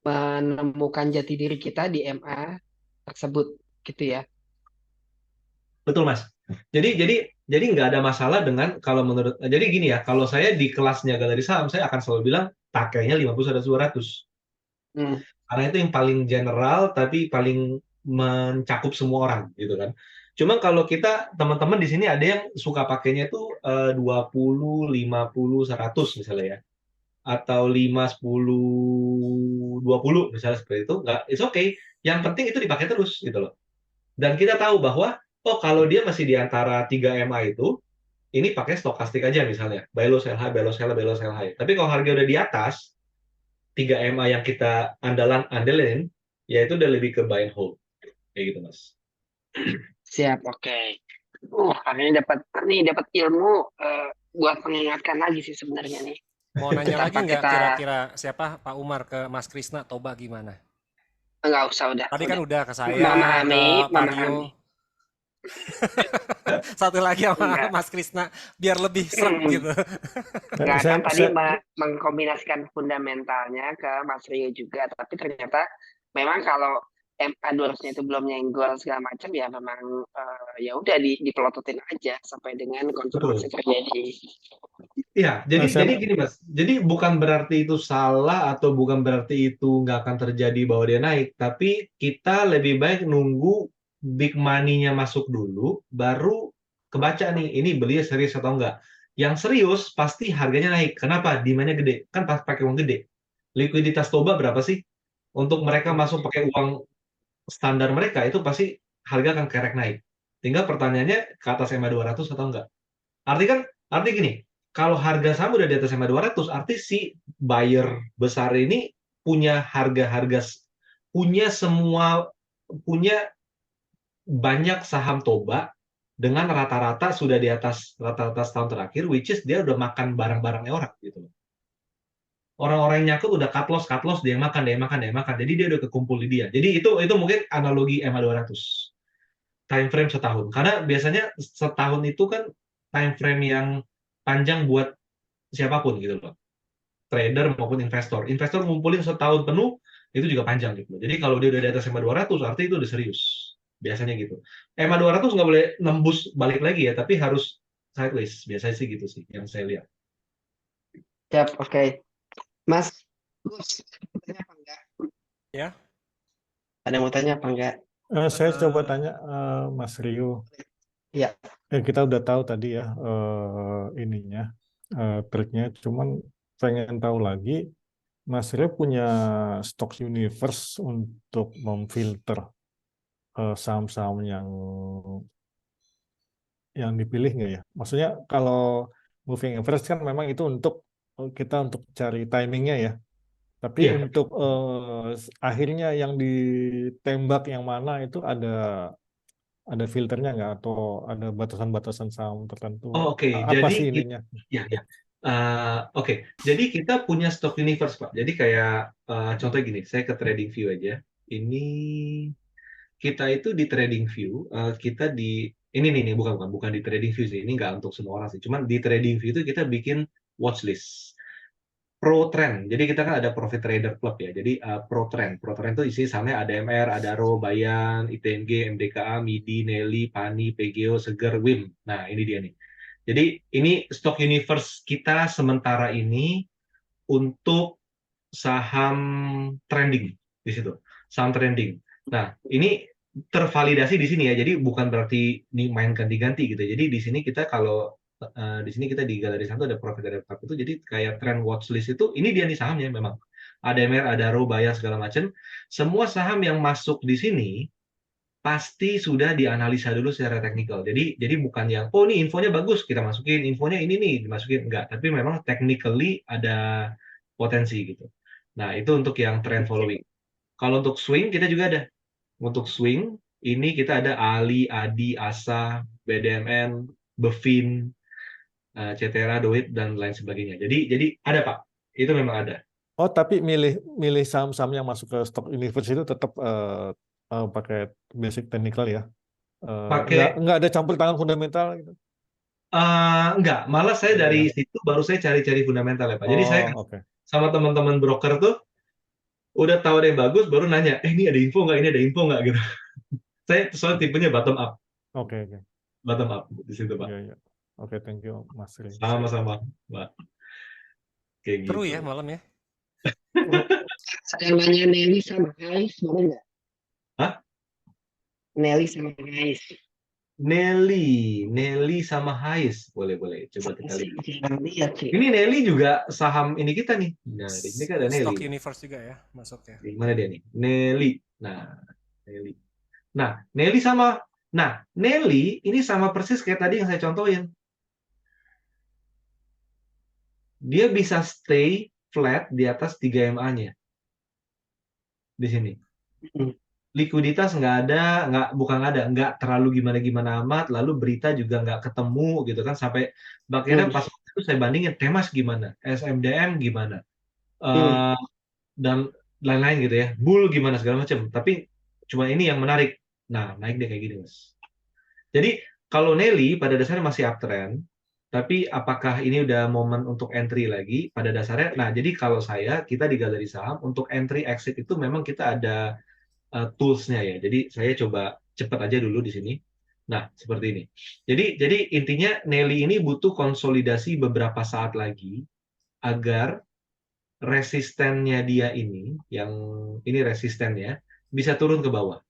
menemukan jati diri kita di MA tersebut gitu ya. Betul, Mas. Jadi nggak ada masalah dengan kalau menurut jadi gini ya, kalau saya di kelasnya galeri saham, saya akan selalu bilang pakainya 50, 100, 200. Hmm. Karena itu yang paling general tapi paling mencakup semua orang gitu kan. Cuma kalau kita teman-teman di sini ada yang suka pakainya itu 20, 50, 100 misalnya ya. Atau 5, 10, 20 misalnya seperti itu, nggak, it's okay. Yang penting itu dipakai terus gitu loh. Dan kita tahu bahwa oh kalau dia masih di antara 3 MA itu, ini pakai stokastik aja misalnya. Buy low, sell high, buy low, sell high, buy low, sell high. Tapi kalau harga udah di atas 3 MA yang kita andelin, ya itu udah lebih ke buy and hold. Kayak gitu, Mas. Siap, oke. Akhirnya dapat ilmu buat mengingatkan lagi sih sebenarnya nih. Mau nanya lagi Betapa nggak kita kira-kira siapa Pak Umar ke Mas Krisna Toba gimana? nggak usah udah. Tadi kan udah ke saya, Memahami, ke Mario. Satu lagi sama Enggak. Mas Krisna biar lebih serem gitu. Nggak Saya, kan tadi saya- mengkombinasikan fundamentalnya ke Mas Rio juga, tapi ternyata memang kalau MA 200-nya itu belum nyenggol segala macam ya memang ya udah dipelototin aja sampai dengan konfirmasi Betul. terjadi. Iya, jadi saya- gini Mas. Jadi bukan berarti itu salah atau bukan berarti itu nggak akan terjadi bahwa dia naik, tapi kita lebih baik nunggu big money-nya masuk dulu, baru kebaca nih, ini beli serius atau enggak. Yang serius pasti harganya naik. Kenapa? Demand-nya gede. Kan pas pakai uang gede. Likuiditas Toba berapa sih? Untuk mereka masuk pakai uang standar mereka, itu pasti harga akan kerek naik. Tinggal pertanyaannya ke atas EMA 200 atau enggak. Arti gini, kalau harga saham udah di atas EMA 200, arti si buyer besar ini punya punya banyak saham Toba dengan rata-rata sudah di atas rata-rata setahun terakhir, which is dia udah makan barang-barangnya orang gitu. Orang-orang yang nyangkut udah cut loss, dia yang makan. Jadi dia udah kekumpul di dia. Jadi itu mungkin analogi EMA 200. time frame setahun. Karena biasanya setahun itu kan time frame yang panjang buat siapapun gitu loh. Trader maupun investor. Investor ngumpulin setahun penuh itu juga panjang gitu. Jadi kalau dia udah di atas EMA 200 artinya itu udah serius. Biasanya gitu. EMA 200 nggak boleh nembus balik lagi ya, tapi harus sideways. Biasanya sih gitu sih yang saya lihat. Siap, oke. Mas, Gus, mau tanya apa enggak? Ya. Ada yang mau tanya apa enggak? Saya coba tanya Mas Rio. Iya. Kita udah tahu tadi ya ininya triknya, cuman pengen tahu lagi Mas Rio punya stock universe untuk memfilter saham-saham yang dipilih nggak ya? Maksudnya kalau moving average kan memang itu untuk kita untuk cari timingnya ya. Tapi Iya. untuk akhirnya yang ditembak yang mana itu ada filternya nggak atau ada batasan-batasan saham tertentu? Oh, oke. Apa Jadi sih ininya? ya. Oke. Jadi kita punya stock universe, Pak. Jadi kayak contoh gini, saya ke TradingView aja. Ini kita itu di TradingView, kita di ini nih bukan di TradingView sih. Ini nggak untuk semua orang sih. Cuman di TradingView itu kita bikin watchlist. Pro Trend. Jadi kita kan ada Profit Trader Club ya. Jadi Pro Trend. Pro Trend itu isi sahamnya ADMR, Adaro, Bayan, ITNG, MDKA, MIDI, Nelly, PANI, PGO, Seger, WIM. Nah, ini dia nih. Jadi ini stock universe kita sementara ini untuk saham trending di situ. Saham trending. Nah, ini tervalidasi di sini ya. Jadi bukan berarti ini main ganti-ganti gitu. Jadi di sini kita kalau di sini kita di galeri satu ada profit dari itu, jadi kayak trend watchlist itu ini dia nih sahamnya memang. ADMR, Adaro, Bayan segala macam. Semua saham yang masuk di sini pasti sudah dianalisa dulu secara teknikal. Jadi bukan yang oh ini infonya bagus kita masukin, infonya ini nih dimasukin enggak, tapi memang technically ada potensi gitu. Nah, itu untuk yang trend following. Kalau untuk swing kita juga ada. Untuk swing ini kita ada Ali, Adi, Asa, BDMN, Bevin, Cetera, Doit dan lain sebagainya. Jadi ada Pak, itu memang ada. Oh, tapi milih saham-saham yang masuk ke stock universe itu tetap pakai basic technical ya. Pakai Nggak ada campur tangan fundamental gitu. enggak, malah saya Enggak ya. dari situ baru saya cari-cari fundamental ya Pak. Jadi saya Oh, oke. sama teman-teman broker tuh udah tahu ada yang bagus baru nanya, ini ada info nggak? Ini ada info nggak gitu. Saya soal tipenya bottom up. Oke. Bottom up di situ Pak. Iya. Oke, thank you Mas Ri. Sama-sama Pak. Kayak Seru gitu. ya malam ya. Saya nanya Nelly sama Hais, boleh nggak? Hah? Nelly sama Hais. Nelly sama Hais. Boleh. Coba kita lihat. Jangan lihat sih. Ini Nelly juga saham ini kita nih. Nah, di sini kan ada Stock Nelly. universe juga ya masuk ya. Di mana dia nih? Nelly. Nah, Nelly sama. Nah, Nelly ini sama persis kayak tadi yang saya contohin. Dia bisa stay flat di atas 3 MA-nya. Di sini. Likuiditas nggak ada, nggak terlalu gimana-gimana amat, lalu berita juga nggak ketemu gitu kan, sampai akhirnya pas itu saya bandingin, Temas gimana, SMDM gimana, dan lain-lain gitu ya, Bull gimana segala macam, tapi cuma ini yang menarik, nah naik deh kayak gini Mas. Jadi kalau Nelly pada dasarnya masih uptrend, tapi apakah ini udah momen untuk entry lagi pada dasarnya, nah jadi kalau kita di galeri saham, untuk entry exit itu memang kita ada tools-nya ya. Jadi saya coba cepat aja dulu di sini. Nah, seperti ini. Jadi intinya Nelly ini butuh konsolidasi beberapa saat lagi agar resistennya dia ini, yang ini resistennya, bisa turun ke bawah.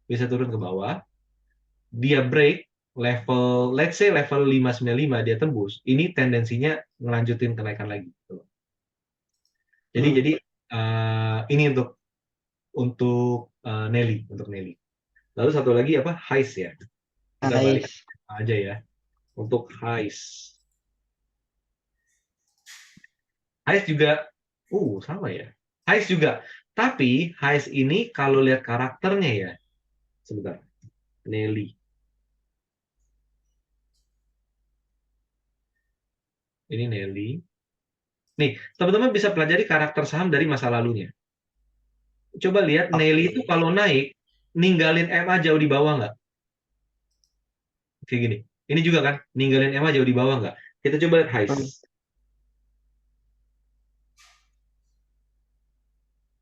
Bisa turun ke bawah. Dia break level, let's say level 595 dia tembus, ini tendensinya ngelanjutin kenaikan lagi. Jadi ini untuk Nelly, Lalu satu lagi apa? Hais ya. Kita balik aja ya. Untuk Hais. Hais juga sama ya. Hais juga. Tapi Hais ini kalau lihat karakternya ya. Sebentar. Nelly. Ini Nelly. Nih, teman-teman bisa pelajari karakter saham dari masa lalunya. Coba lihat Nelly itu kalau naik ninggalin MA jauh di bawah nggak? kayak gini. Ini juga kan, ninggalin EMA jauh di bawah nggak? Kita coba lihat highs.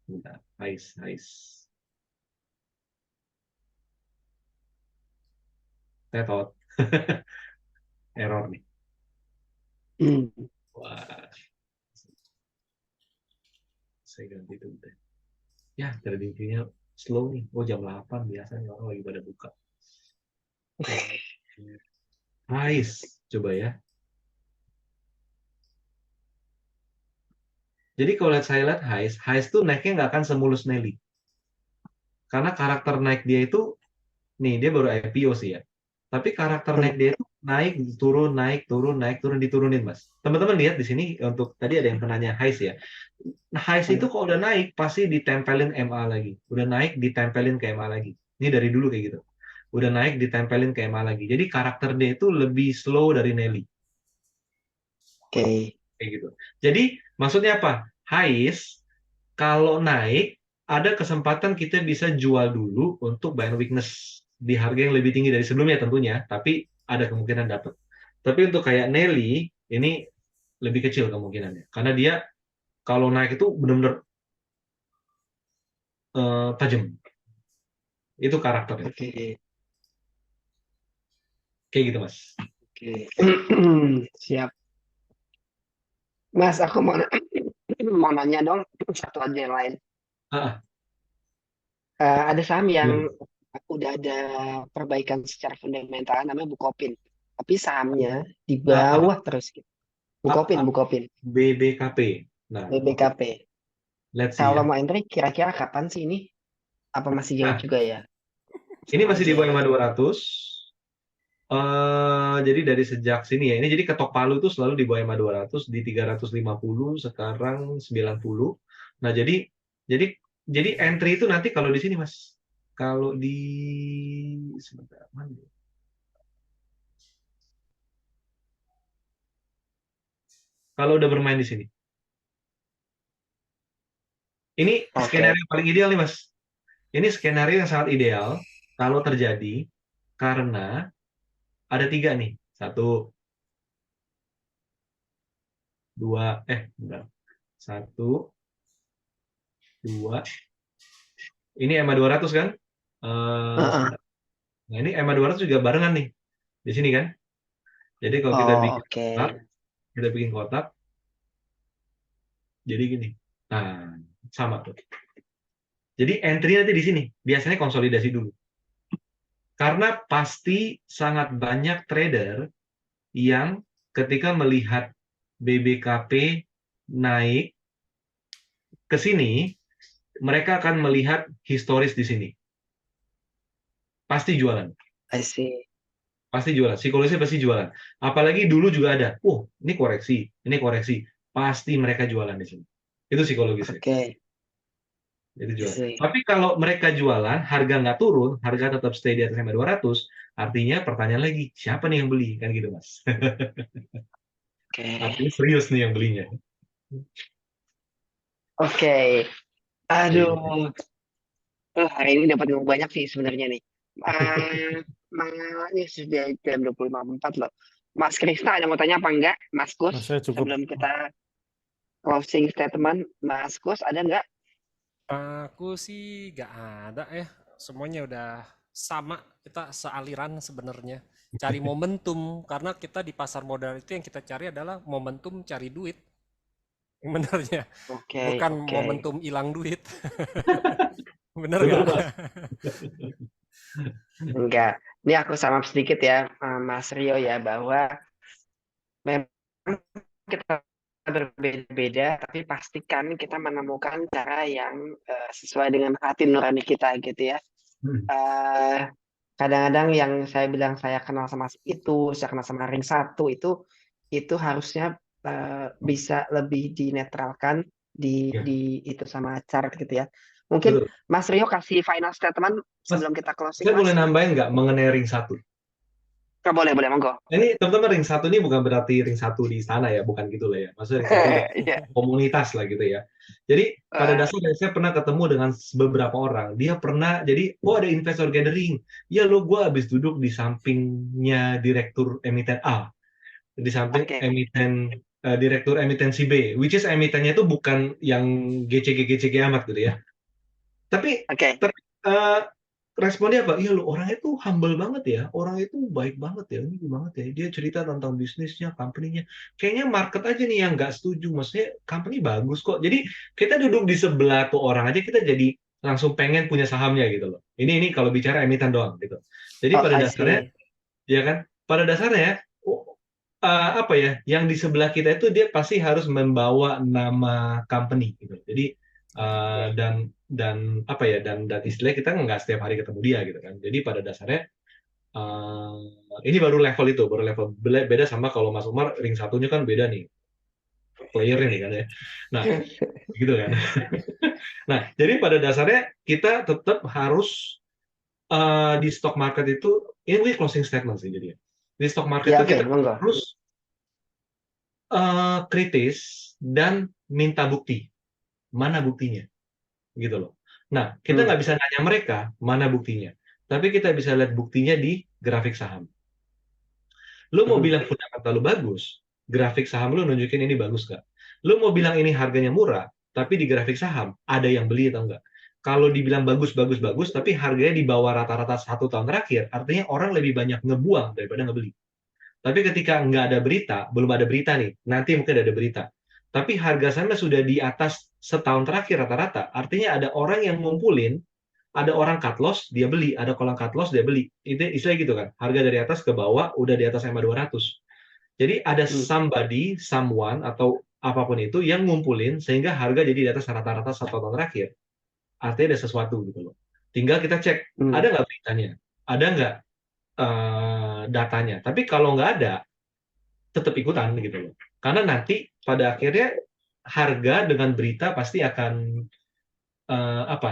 Bentar, highs. Tetot. Error nih. Wah. Saya ganti itu. Ya, tradingnya slow nih. Oh, jam 8 biasanya orang lagi pada buka. Highs, coba ya. Jadi kalau saya lihat highs tuh naiknya nggak akan semulus Nelly. Karena karakter naik dia itu, nih dia baru IPO sih ya. Tapi karakter naik dia itu naik, turun, diturunin, Mas. Teman-teman lihat di sini, untuk tadi ada yang penanya highs ya. Nah, highs itu kalau udah naik, pasti ditempelin MA lagi. Udah naik, ditempelin ke MA lagi. Ini dari dulu kayak gitu. Udah naik, ditempelin ke MA lagi. Jadi karakter dia itu lebih slow dari Nelly. Oke. Kayak gitu. Jadi maksudnya apa? Highs kalau naik ada kesempatan kita bisa jual dulu untuk buy and weakness di harga yang lebih tinggi dari sebelumnya tentunya, tapi ada kemungkinan dapat. Tapi untuk kayak Nelly ini lebih kecil kemungkinannya karena dia kalau naik itu benar-benar tajam. Itu karakternya. Oke. Kayak gitu, Mas. Oke. Siap. Mas, aku mau nanya dong satu aja yang lain. Ah, Ada saham yang gimana? udah ada perbaikan secara fundamental namanya Bukopin. Tapi sahamnya di Apa? bawah terus gitu. Bukopin. BBKP. Nah, BBKP. let's see Kalau ya. mau entry kira-kira kapan sih ini? Apa masih jauh Nah, juga ya? ini masih di Aja. bawah 200. Jadi dari sejak sini ya, ini jadi ketok palu itu selalu di bawah EMA 200 di 350, sekarang 90. Nah, jadi entry itu nanti kalau di sini, Mas. Kalau di sebentar, mana ya? Kalau udah bermain di sini. Ini Oke. skenario paling ideal nih, Mas. Ini skenario yang sangat ideal kalau terjadi karena ada 3 nih. 1, 2, bentar. 1, 2. Ini EMA 200 kan? Sebentar. Nah, ini EMA 200 juga barengan nih. Di sini kan? Jadi kalau kita bikin Oke. kotak, jadi gini. Nah, sama tuh. Jadi entry nanti di sini. Biasanya konsolidasi dulu. Karena pasti sangat banyak trader yang ketika melihat BBKP naik ke sini, mereka akan melihat historis di sini. Pasti jualan. I see. Pasti jualan. Psikologisnya pasti jualan. Apalagi dulu juga ada. Ini koreksi. Pasti mereka jualan di sini. Itu psikologisnya. Oke. Itu I jualan. see. Tapi kalau mereka jualan, harga nggak turun, harga tetap stay di atas 200, artinya pertanyaan lagi, siapa nih yang beli? Kan gitu, Mas. Oke. Artinya serius nih yang belinya. Oke. Aduh. Hari ini dapat ilmu banyak sih sebenarnya nih. Ini sudah jam 25.04 loh. Mas Krisna ada mau tanya apa enggak? Mas Gus, Nah, saya cukup sebelum kita closing statement, Mas Gus ada enggak? Aku sih nggak ada ya. Semuanya udah sama. Kita sealiran sebenarnya. Cari momentum. Karena kita di pasar modal itu yang kita cari adalah momentum cari duit. Sebenarnya. Oke. Bukan Oke. momentum hilang duit. Bener Betul, nggak? Mas. Enggak. Ini aku sama sedikit ya, Mas Rio ya, bahwa memang kita berbeda-beda, tapi pastikan kita menemukan cara yang sesuai dengan hati nurani kita gitu ya. Kadang-kadang yang saya bilang saya kenal sama itu, saya kenal sama ring 1 itu harusnya bisa lebih dinetralkan di itu sama chart gitu ya. Mungkin Betul. Mas Rio kasih final statement Mas, sebelum kita closing, saya Mas. boleh nambahin nggak mengenai ring 1? Boleh, monggo. Ini teman-teman ring 1 ini bukan berarti ring 1 di istana ya, bukan gitu lah ya. Maksudnya ring 1 Iya. komunitas lah gitu ya. Jadi pada Wah, dasarnya saya pernah ketemu dengan beberapa orang. Dia pernah jadi, oh ada investor gathering. Ya lo, gue habis duduk di sampingnya direktur emiten A, di samping oke, direktur emiten si B, which is emitennya itu bukan yang GCG amat gitu ya. Tapi oke. eh, responnya apa? Iya lo, orangnya tuh humble banget ya, orangnya tuh baik banget ya, ini banget ya. Dia cerita tentang bisnisnya, company-nya. Kayaknya market aja nih yang nggak setuju. Maksudnya company bagus kok. Jadi kita duduk di sebelah tuh orang aja, kita jadi langsung pengen punya sahamnya gitu loh. Ini kalau bicara emiten doang gitu. Jadi Oh, pada I dasarnya, see. ya kan? Pada dasarnya, apa ya? Yang di sebelah kita itu dia pasti harus membawa nama company gitu. Jadi dan apa ya? Dan istilahnya kita nggak setiap hari ketemu dia gitu kan. Jadi pada dasarnya eh, ini baru level itu, baru level beda sama kalau Mas Umar ring satunya kan beda nih, player nih kan ya. Nah, gitu kan. Nah, jadi pada dasarnya kita tetap harus di stock market itu, ini closing statement sih jadi. Di stock market Ya, itu oke, kita monggo. harus kritis dan minta bukti. Mana buktinya? Gitu loh. Nah, kita Hmm, nggak bisa nanya mereka mana buktinya, tapi kita bisa lihat buktinya di grafik saham. Lu mau mhm. bilang fundamental lu bagus, grafik saham lu nunjukin ini bagus nggak? Lu mau bilang ini harganya murah, tapi di grafik saham ada yang beli atau enggak? Kalau dibilang bagus, bagus, bagus, tapi harganya di bawah rata-rata 1 tahun terakhir, artinya orang lebih banyak ngebuang daripada ngebeli. Tapi ketika nggak ada berita, belum ada berita nih, nanti mungkin ada berita. Tapi harga sahamnya sudah di atas setahun terakhir rata-rata, artinya ada orang yang ngumpulin, ada orang cut loss, dia beli, ada orang cut loss, dia beli. Itu istilahnya gitu kan, harga dari atas ke bawah udah di atas EMA 200. Jadi ada Hmm, somebody, someone, atau apapun itu yang ngumpulin sehingga harga jadi di atas rata-rata 1 tahun terakhir. Artinya ada sesuatu gitu loh. Tinggal kita cek, ada hmm. nggak beritanya? Ada nggak datanya? Tapi kalau nggak ada, tetap ikutan gitu loh. Karena nanti pada akhirnya harga dengan berita pasti akan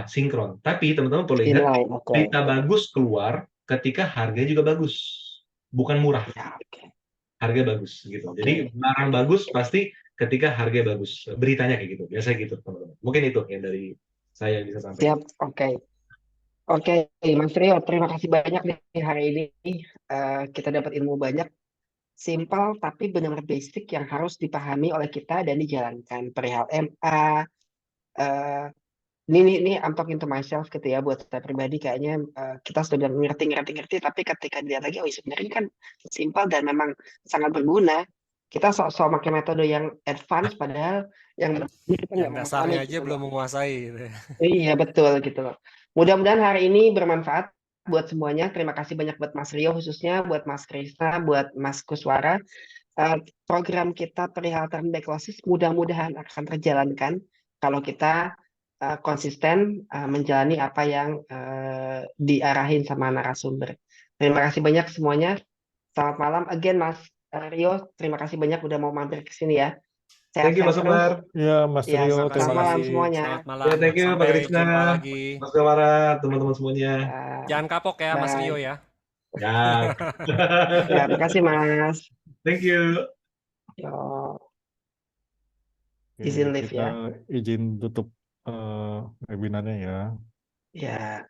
sinkron. Tapi teman-teman perlu ingat, Inline, oke. berita bagus keluar ketika harganya juga bagus, bukan murah, Ya, oke. harga bagus gitu. Oke. Jadi barang bagus pasti ketika harga bagus, beritanya kayak gitu, biasa gitu teman-teman. Mungkin itu yang dari saya bisa sampaikan. Siap, oke. Oke, Mas Rio, terima kasih banyak nih hari ini. Kita dapat ilmu banyak, simpel tapi benar-benar basic yang harus dipahami oleh kita dan dijalankan. Perihal MA, eh, ini I'm talking to myself gitu ya, buat saya pribadi kayaknya kita sudah ngerti, tapi ketika dilihat lagi, oh iya, sebenarnya ini kan simpel dan memang sangat berguna. Kita sok-sok pakai metode yang advance, padahal yang kita Yang nggak dasarnya memahami aja gitu loh. belum menguasai gitu ya. Iya betul gitu loh. Mudah-mudahan hari ini bermanfaat buat semuanya. Terima kasih banyak buat Mas Rio khususnya, buat Mas Krisna, buat Mas Kuswara. Eh, Program kita perihal turn back losses mudah-mudahan akan terjalankan kalau kita konsisten menjalani apa yang diarahin sama narasumber. Terima kasih banyak semuanya. Selamat malam again Mas Rio. Terima kasih banyak udah mau mampir ke sini ya. Thank you Sehat-sehat Mas terus. Umar. Ya, Mas Ya, Rio, Terima selamat terima kasih. malam kasih. semuanya. Selamat Ya, malam. thank you Pak Sampai Krisna, jumpa lagi. Mas Kamara, teman-teman semuanya. Ya, Jangan kapok ya Mas Rio bye. ya. Ya. Ya, makasih Mas. Thank you. Yo, Oke, izin live kita ya. izin tutup webinarnya ya. Ya.